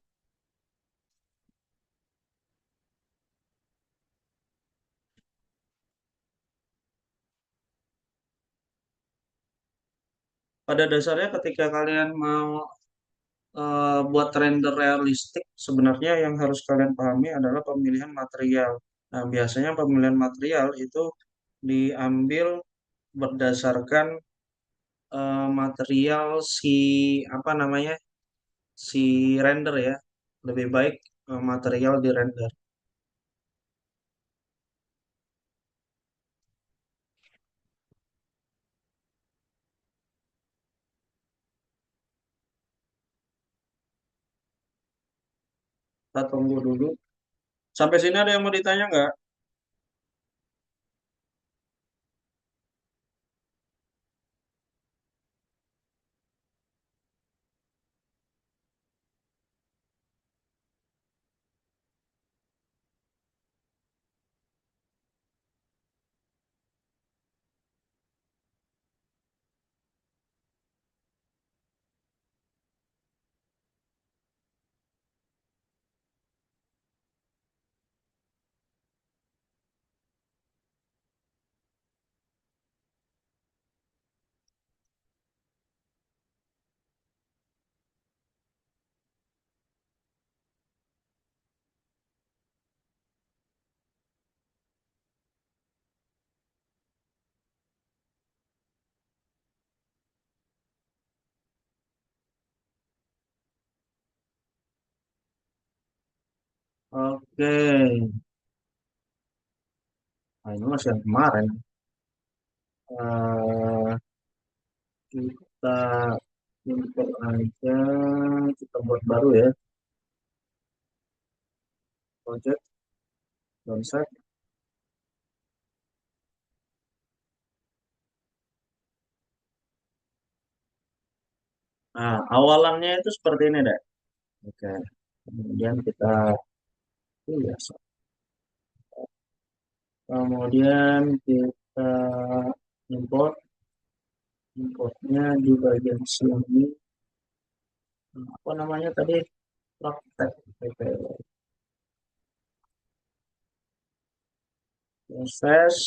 Pada dasarnya ketika kalian mau buat render realistik, sebenarnya yang harus kalian pahami adalah pemilihan material. Nah, biasanya pemilihan material itu diambil berdasarkan material si apa namanya si render ya. Lebih baik material di render. Kita tunggu dulu. Sampai sini ada yang mau ditanya nggak? Oke. Nah, ini masih yang kemarin. Eh, kita import aja. Kita buat baru ya. Project, konsep. Nah, awalannya itu seperti ini deh. Oke. Kemudian kita iya, kemudian kita import importnya di bagian sini apa namanya tadi praktek proses.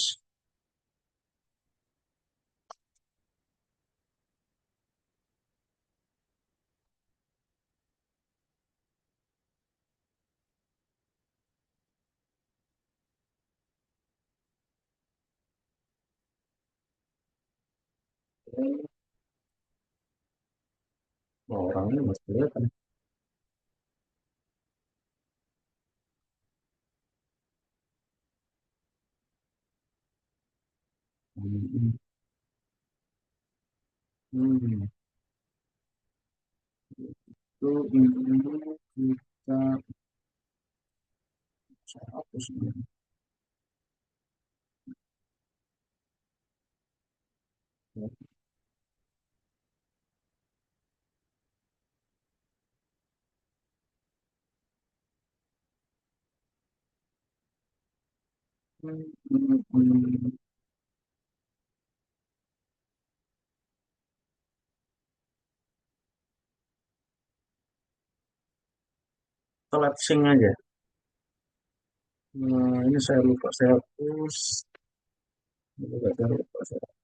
Oh, orangnya masih kelihatan. Hmm, hmm, itu ini kita saya hapus ini. Hmm, hmm. Collapsing aja. Ini saya lupa, saya hapus. Ini juga saya lupa, saya hapus.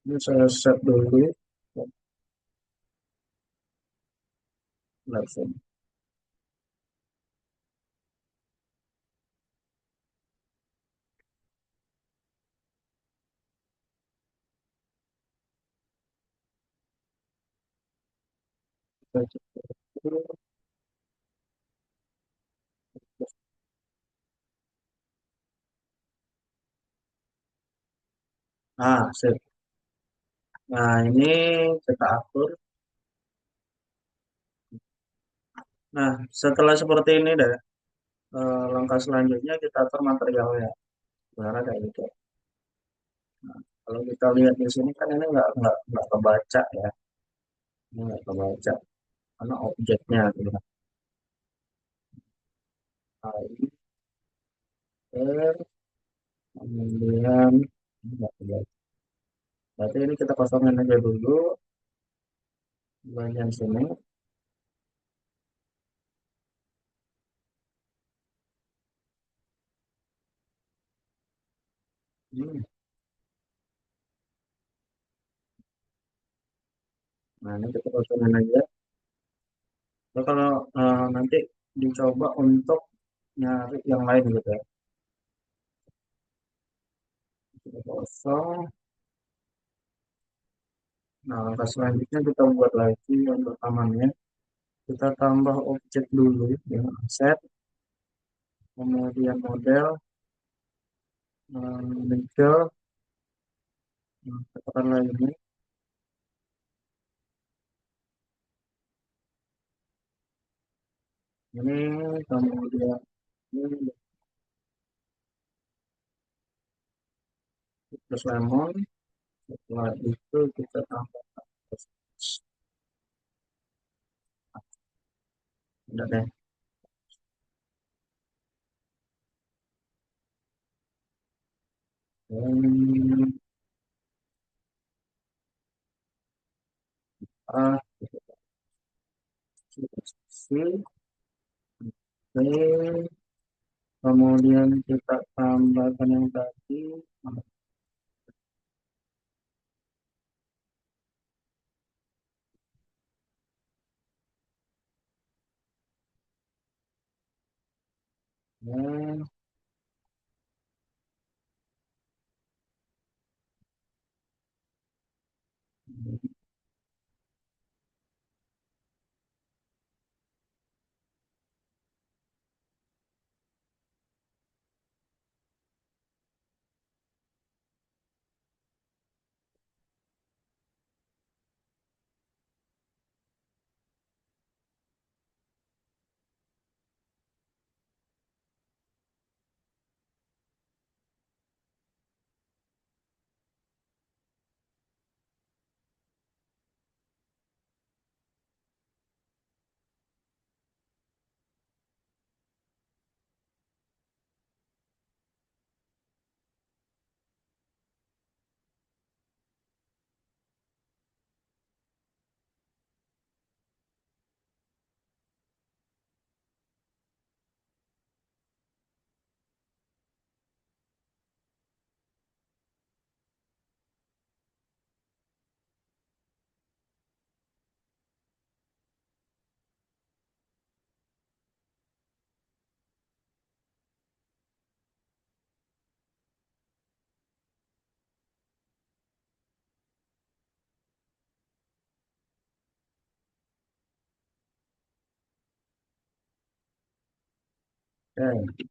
Ini saya set dulu. Langsung. Kita cek dulu. Nah, sip. Nah, ini kita atur. Nah, setelah seperti ini deh, langkah selanjutnya kita atur materialnya. Sebenarnya kayak gitu. Kalau kita lihat di sini kan ini nggak kebaca ya, ini nggak kebaca karena objeknya gitu. Nah, kemudian ini nggak kebaca. Berarti ini kita kosongin aja dulu bagian sini. Hmm. Nah, ini kita kosongin aja. Nah, kalau nanti dicoba untuk nyari yang lain gitu ya. Kita kosong. Nah, langkah selanjutnya kita buat lagi yang pertamanya. Kita tambah objek dulu ya, set, kemudian model, legal, katakan lagi ini. Ini kemudian ini plus lemon. Setelah itu kita tambah udah deh. Hmm, ah, C, oke. Kemudian kita tambahkan yang tadi. Ya, oke.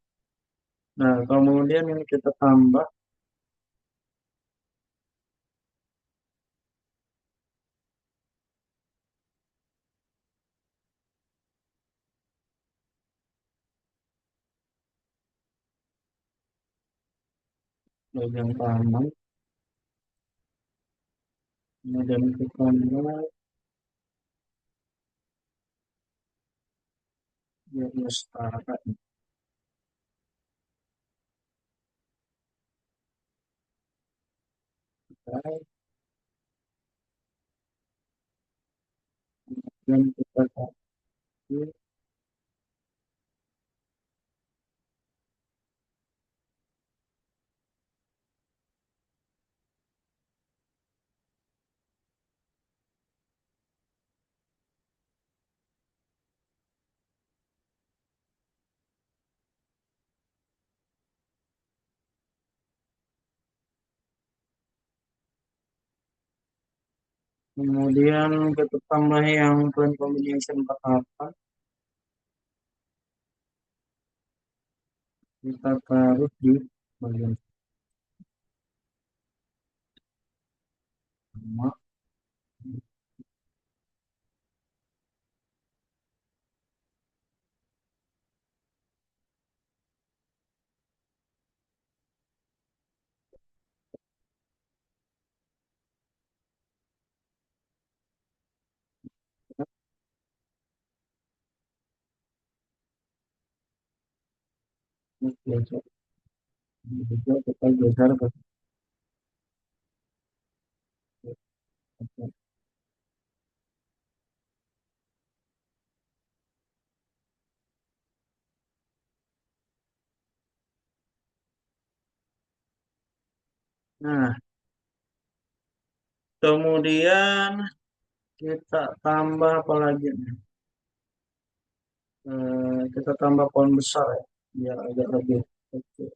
Nah, kemudian yang kita tambah bagian kanan. Kemudian kita tambah Ya, ya setara. Baik, dan kita kasih kemudian kita tambah yang plan combination 48, kita taruh di bagian sama. Geser, juga kita geser ke nah, kemudian kita tambah apa lagi nih? Kita tambah pohon besar ya, biar agak lebih kecil.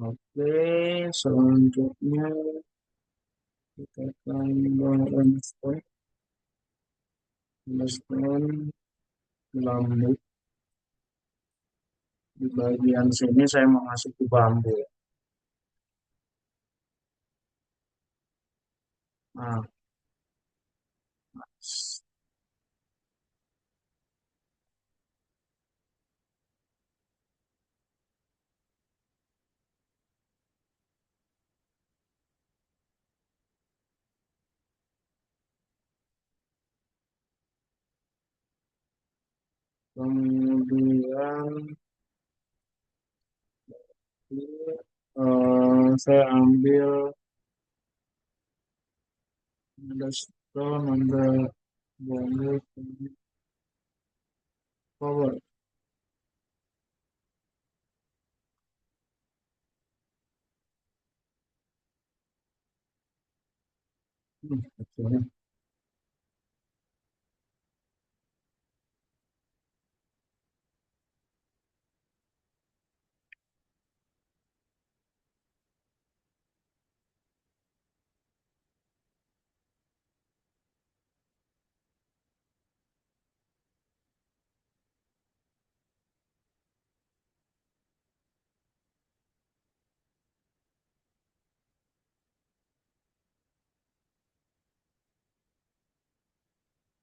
Oke, selanjutnya kita tambah limestone lambu. Di bagian sini saya mau masuk ke bambu. Nah, kemudian saya ambil ada stone, ada bambu, power. Kecilnya.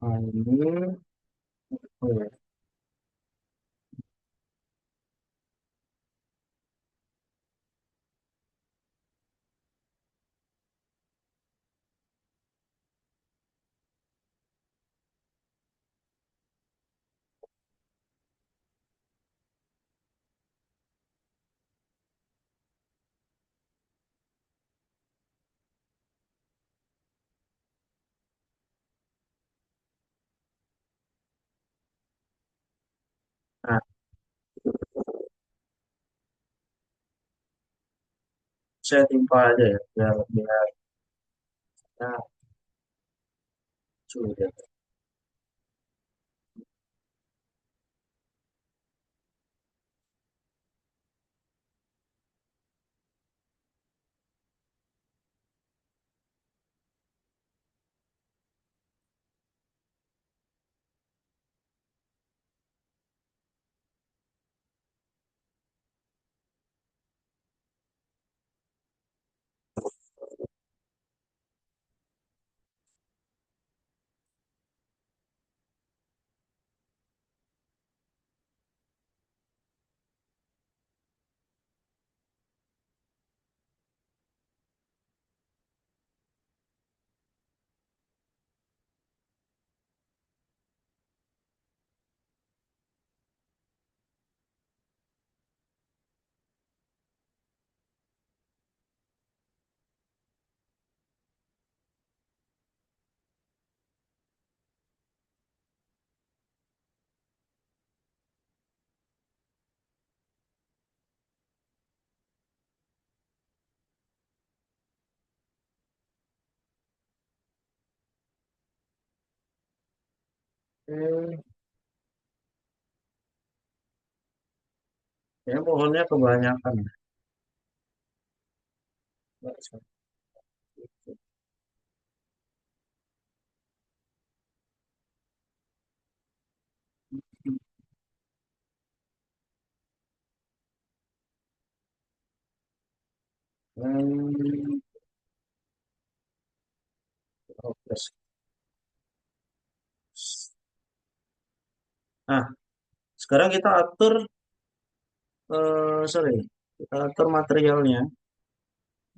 Nah, ini, oh ya, saya timpa aja ya biar ya, sudah. Oke, ya pohonnya kebanyakan. Nggak satu. Hmm, oke. Nah, sekarang kita atur, sorry, kita atur materialnya.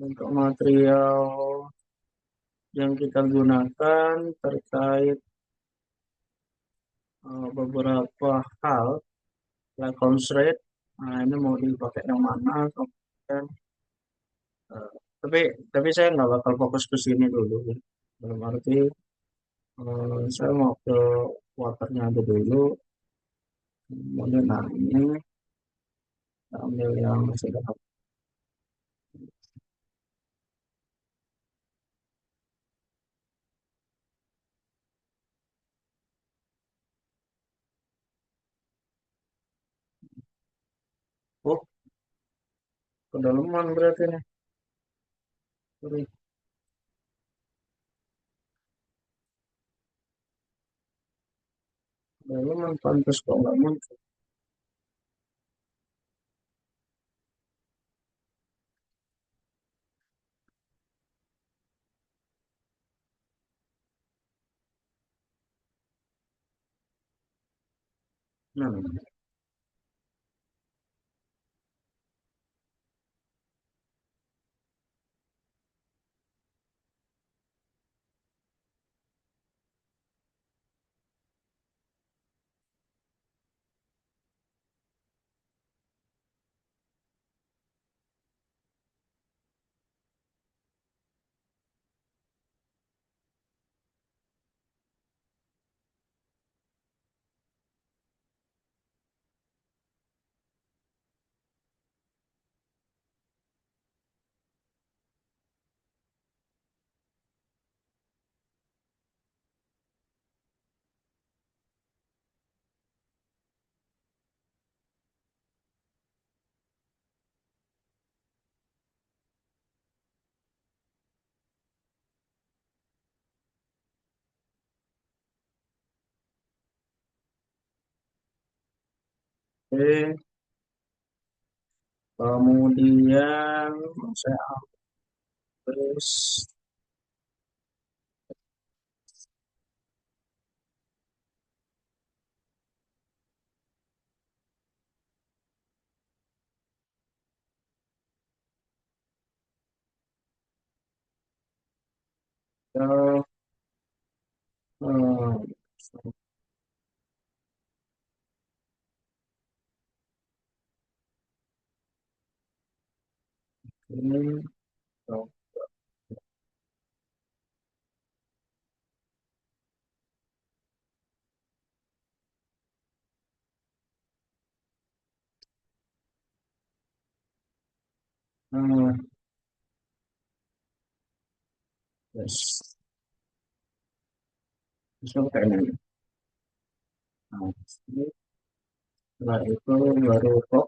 Untuk material yang kita gunakan terkait beberapa hal, like constraint. Nah, ini mau dipakai yang mana? Kemudian, eh, tapi tapi saya nggak bakal fokus ke sini dulu, ya. Dalam arti saya mau ke waternya aja dulu. Kemudian nah ini kita ambil yang sudah. Oh, kedalaman berarti nih. Sorry, kedalaman pantas kok nggak muncul. Nah, oke. Kemudian saya hapus. Ya, eh, ini, oh, eh, Terus misal kayaknya. Nah, setelah itu baru kok.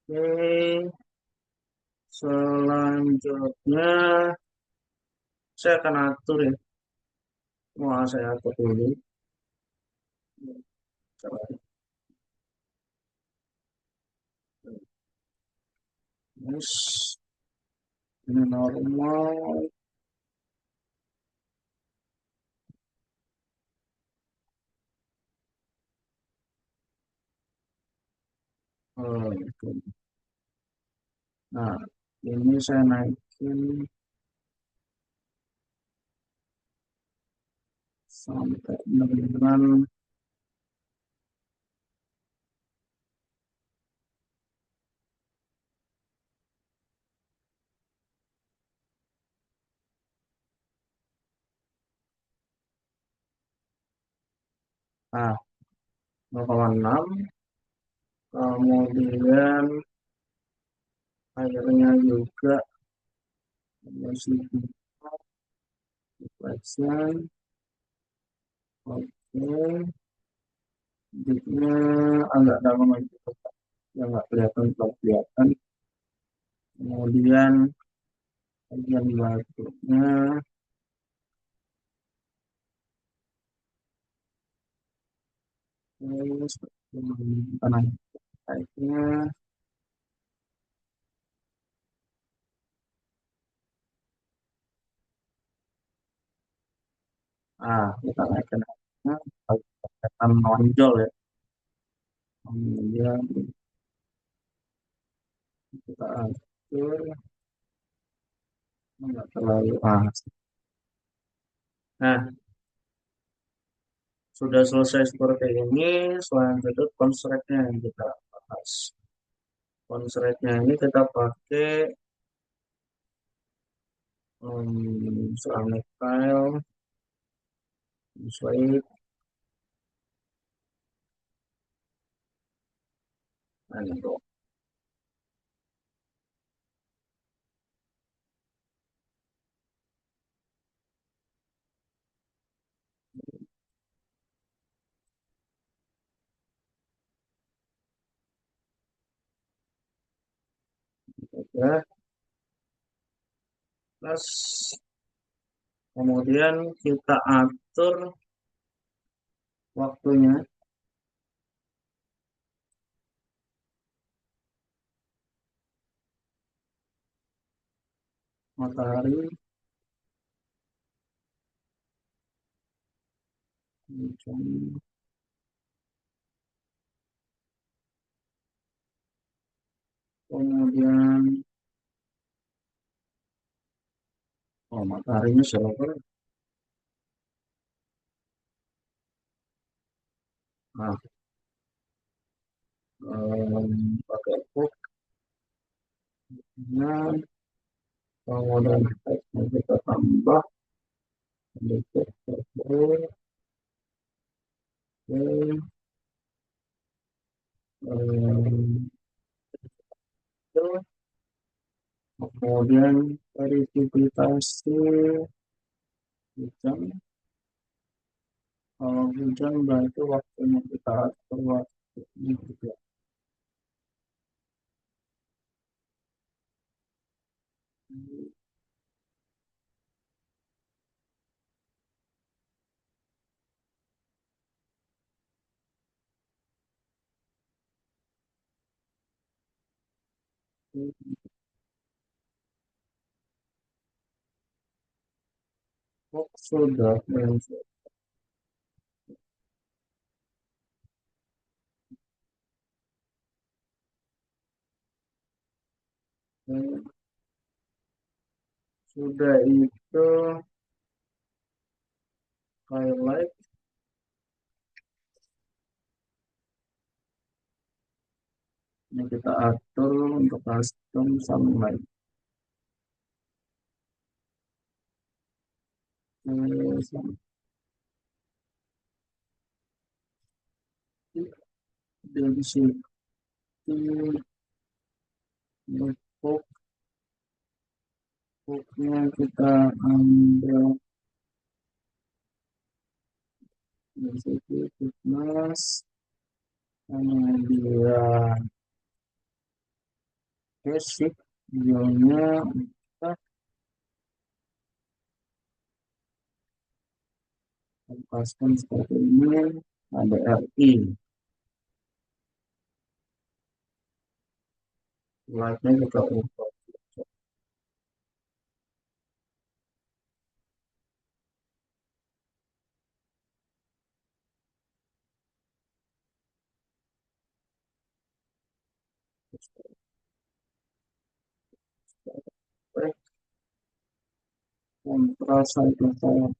Oke, selanjutnya saya akan atur ya. Mau saya atur dulu. Terus ini normal. Oh, gitu. Nah, ini saya naikin sampai dengan ah, 0,6. Kemudian airnya juga masih reflection. Oke, jadinya agak dalam lagi, yang nggak kelihatan belum kelihatan. Kemudian bagian batuknya terus tanah airnya. Kita naikkan airnya kelihatan menonjol ya. Kemudian kita atur nggak terlalu nah, sudah selesai seperti ini. Selanjutnya konsretnya yang kita bahas. Konsretnya ini kita pakai ceramic tile, slide, dan itu ya. Terus kemudian kita atur waktunya. Matahari jam, kemudian mataharinya silver. Nah, pakai booknya, kemudian teksnya kita tambah sedikit. Oke, oke. Itu. Kemudian verifikasi hujan. Kalau hujan berarti waktunya kita atur waktunya juga. Oh, sudah. Sudah itu highlight. Ini kita atur untuk custom sunlight. Dari situ untuk hooknya kita ambil dari situ fitness, kemudian basic, videonya kita lepaskan seperti ini, ada RI, lightnya kita ubah kontras saja saya.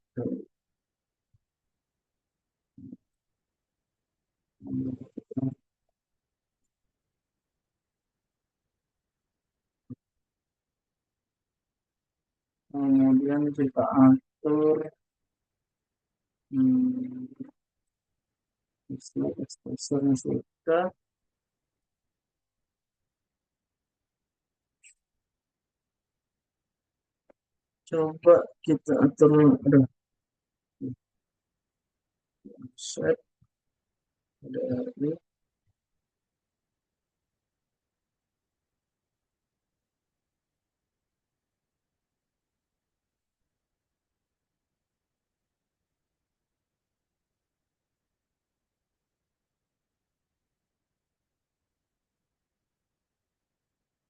Kemudian kita atur istilah exposurnya sudah. Coba kita atur, aduh, set, ada RI.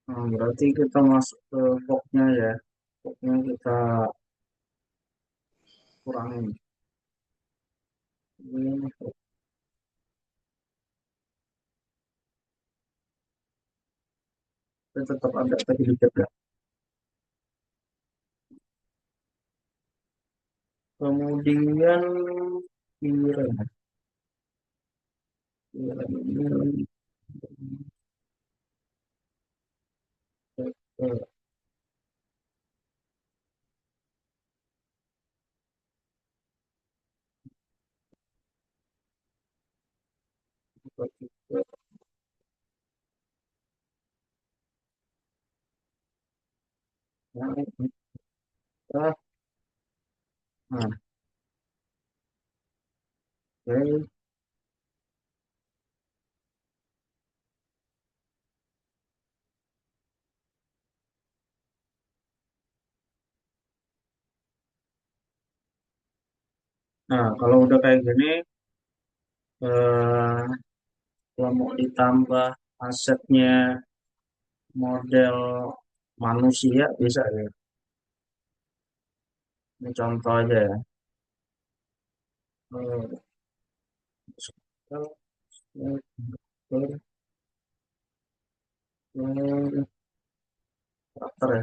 Nah, berarti kita masuk ke boxnya ya. Boxnya kita kurangin. Ini tetap ada tadi dikit ya. Kemudian kira ini nah, oke. Nah, kalau udah kayak gini, kalau mau ditambah asetnya model manusia bisa ya. Ini contoh aja ya. Eh, karakter ya.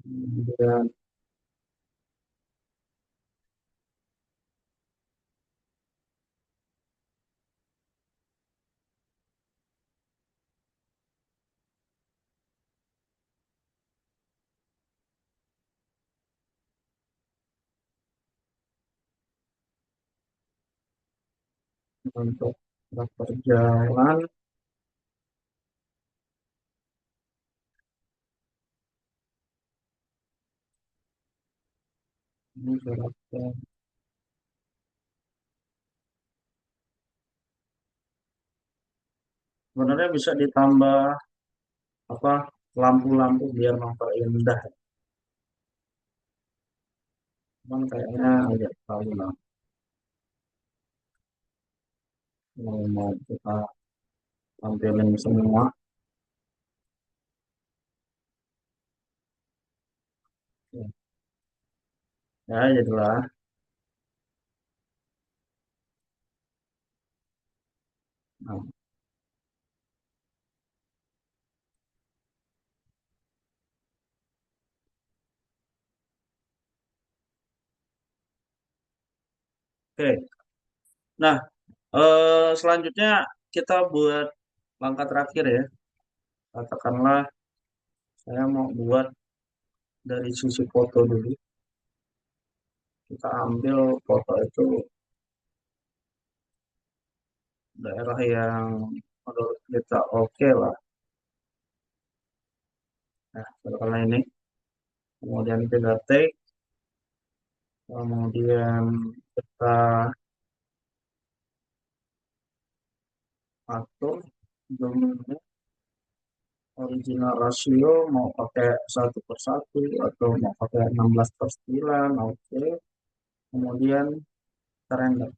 Kemudian untuk karakter jalan, ini karakter sebenarnya bisa ditambah apa lampu-lampu biar memperindah, cuman kayaknya agak terlalu lah. Mau kita tampilin semua ya jadilah. Nah, oke. Nah, Selanjutnya kita buat langkah terakhir ya. Katakanlah saya mau buat dari sisi foto dulu. Kita ambil foto itu daerah yang menurut kita oke lah. Nah, katakanlah ini. Kemudian kita take, kemudian kita atur zoomnya, original rasio mau pakai 1/1 atau mau pakai 16/9, oke. Kemudian kita render.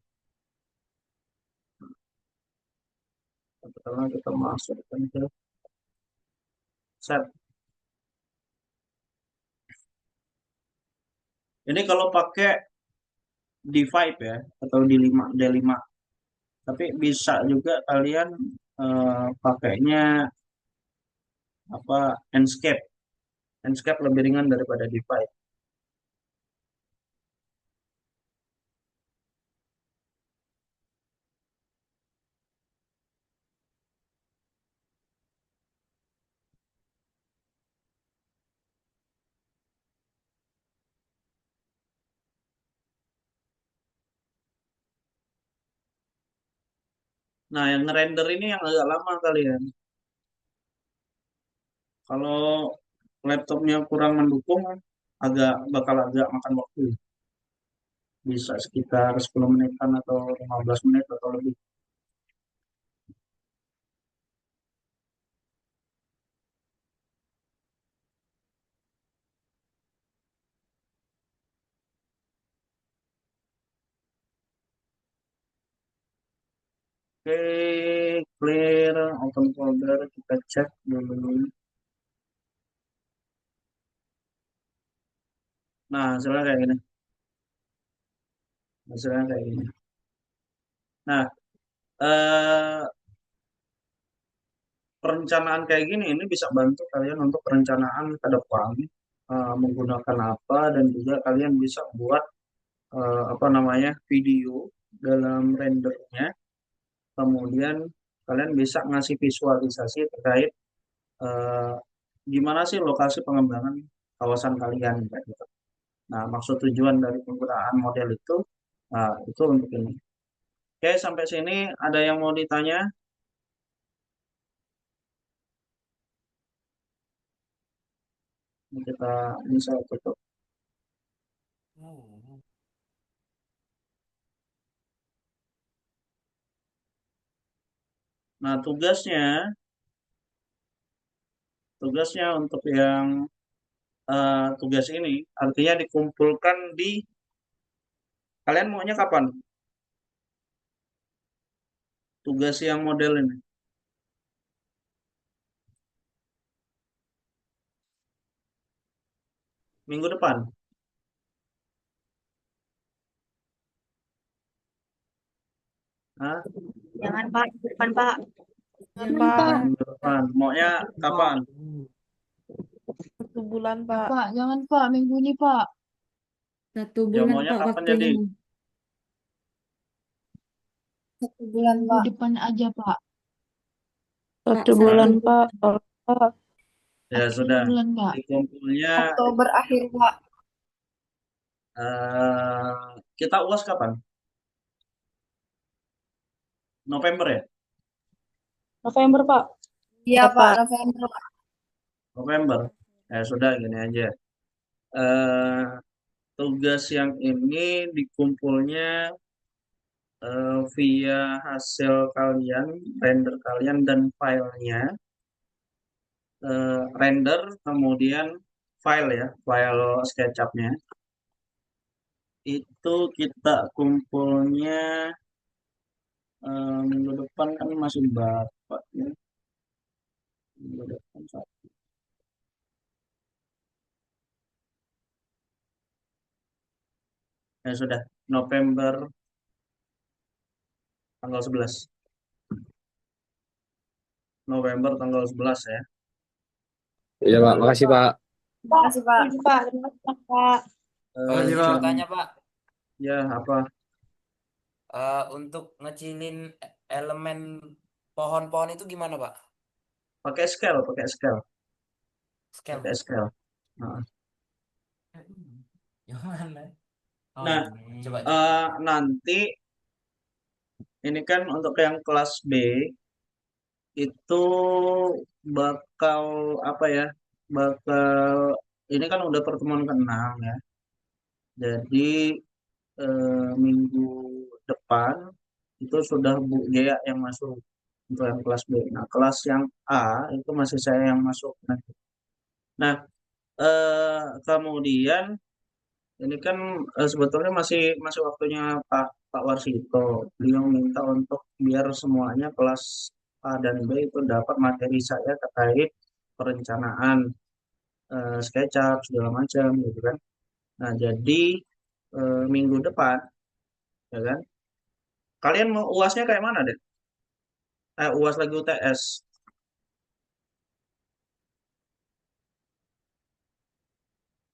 Katakanlah kita masukkan ke set. Ini kalau pakai D5 ya atau D5. Tapi bisa juga kalian pakainya apa Enscape. Enscape lebih ringan daripada D5. Nah, yang render ini yang agak lama kalian. Kalau laptopnya kurang mendukung, bakal agak makan waktu. Bisa sekitar 10 menitan atau 15 menit atau lebih. Oke, clear, open folder, kita cek dulu. Nah, hasilnya kayak gini. Hasilnya kayak gini. Nah, eh, perencanaan kayak gini ini bisa bantu kalian untuk perencanaan ke depan, menggunakan apa, dan juga kalian bisa buat apa namanya video dalam rendernya. Kemudian kalian bisa ngasih visualisasi terkait eh, gimana sih lokasi pengembangan kawasan kalian kayak gitu. Nah, maksud tujuan dari penggunaan model itu untuk ini. Oke, sampai sini ada yang mau ditanya? Ini kita bisa tutup. Nah, tugasnya untuk yang tugas ini artinya dikumpulkan di kalian maunya kapan? Tugas yang model ini minggu depan. Hah?
Jangan Pak, depan Pak.
Jangan
Jangan
Pak,
Pak.
Minggu depan. Maunya kapan?
1 bulan Pak.
Pak, jangan Pak, minggu ini Pak.
1 bulan
Maunya
Pak
kapan jadi?
waktunya.
1 bulan Minggu Pak. Depan aja Pak.
Pak,
Satu bulan,
1 bulan.
Pak. Pak.
Ya
Akhir
sudah.
bulan Pak.
Dikumpulnya
Oktober akhir Pak.
kita UAS kapan? November ya?
November, Pak.
Iya Pak,
Pak.
November Pak.
November. Ya sudah gini aja. eh Tugas yang ini dikumpulnya via hasil kalian, render kalian dan filenya. Render kemudian file ya, file SketchUp-nya. Itu kita kumpulnya minggu depan kan masih Bapak ya. Minggu depan ya sudah November tanggal 11. November tanggal 11 ya.
Iya Pak, makasih Pak.
Terima kasih Pak.
Pak, terima kasih, Pak.
Eh,
Oh, izin
jam
bertanya, Pak.
ya apa?
Untuk ngecilin elemen pohon-pohon itu gimana, Pak?
Pakai scale, pakai scale,
Scale.
pakai scale. Nah,
Yang mana? Oh,
Nah,
ini. Coba.
nanti ini kan untuk yang kelas B itu bakal apa ya? Bakal ini kan udah pertemuan ke-6 ya. Jadi minggu depan itu sudah Bu Gea yang masuk untuk yang kelas B. Nah, kelas yang A itu masih saya yang masuk nanti. Nah, kemudian ini kan sebetulnya masih masih waktunya Pak Warsito. Beliau minta untuk biar semuanya kelas A dan B itu dapat materi saya terkait perencanaan SketchUp segala macam gitu kan. Nah, jadi minggu depan ya kan. Kalian mau UASnya kayak mana deh? UAS lagi UTS.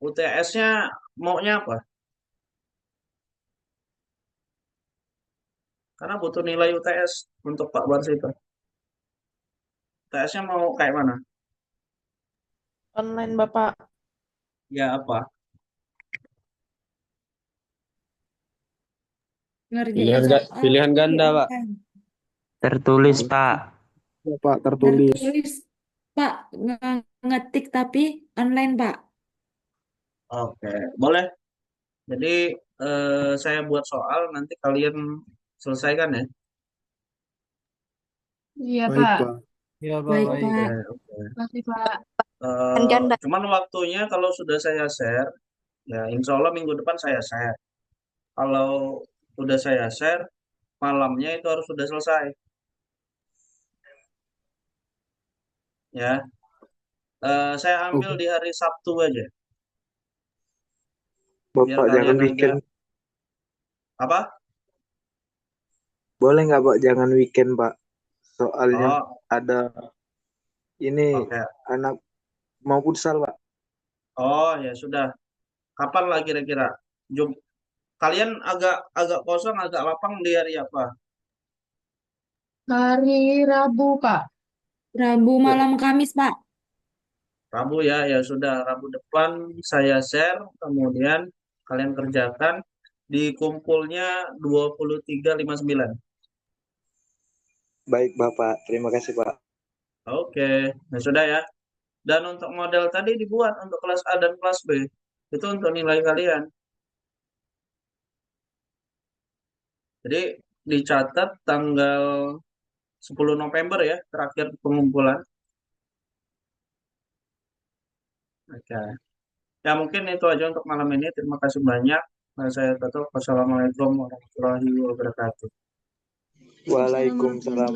UTS-nya maunya apa? Karena butuh nilai UTS untuk Pak Warsito. UTS-nya mau kayak mana?
Online, Bapak.
Ya apa?
Ngerjain soal
Pilihan
di
ganda, Pak.
online.
Tertulis, Pak.
Ya, Pak, tertulis.
Tertulis, Pak, ngetik tapi online, Pak.
Oke, boleh. Jadi saya buat soal nanti kalian selesaikan ya.
Iya,
Baik,
Pak.
Pak.
Iya, Pak,
Baik,
baik.
Pak.
Oke.
Makasih, Pak.
Eh, cuman waktunya kalau sudah saya share, ya insya Allah minggu depan saya share. Kalau udah saya share, malamnya itu harus sudah selesai. Ya, saya ambil
Oke.
di hari Sabtu aja, biar
Bapak jangan
kalian
weekend.
agak apa?
Boleh nggak, Pak? Jangan weekend, Pak. Soalnya
Oh,
ada ini
oke.
anak mau futsal, Pak.
Oh, ya sudah. Kapan lah kira-kira? Jum Kalian agak agak kosong, agak lapang di hari apa?
Hari Rabu, Pak.
Rabu malam Kamis, Pak.
Rabu ya, ya sudah. Rabu depan saya share, kemudian kalian kerjakan di kumpulnya 23.59.
Baik, Bapak. Terima kasih, Pak.
Oke, nah sudah ya. Dan untuk model tadi dibuat untuk kelas A dan kelas B. Itu untuk nilai kalian. Jadi dicatat tanggal 10 November ya, terakhir pengumpulan. Oke. Ya mungkin itu aja untuk malam ini. Terima kasih banyak. Nah, saya tutup. Wassalamualaikum warahmatullahi wabarakatuh.
Waalaikumsalam.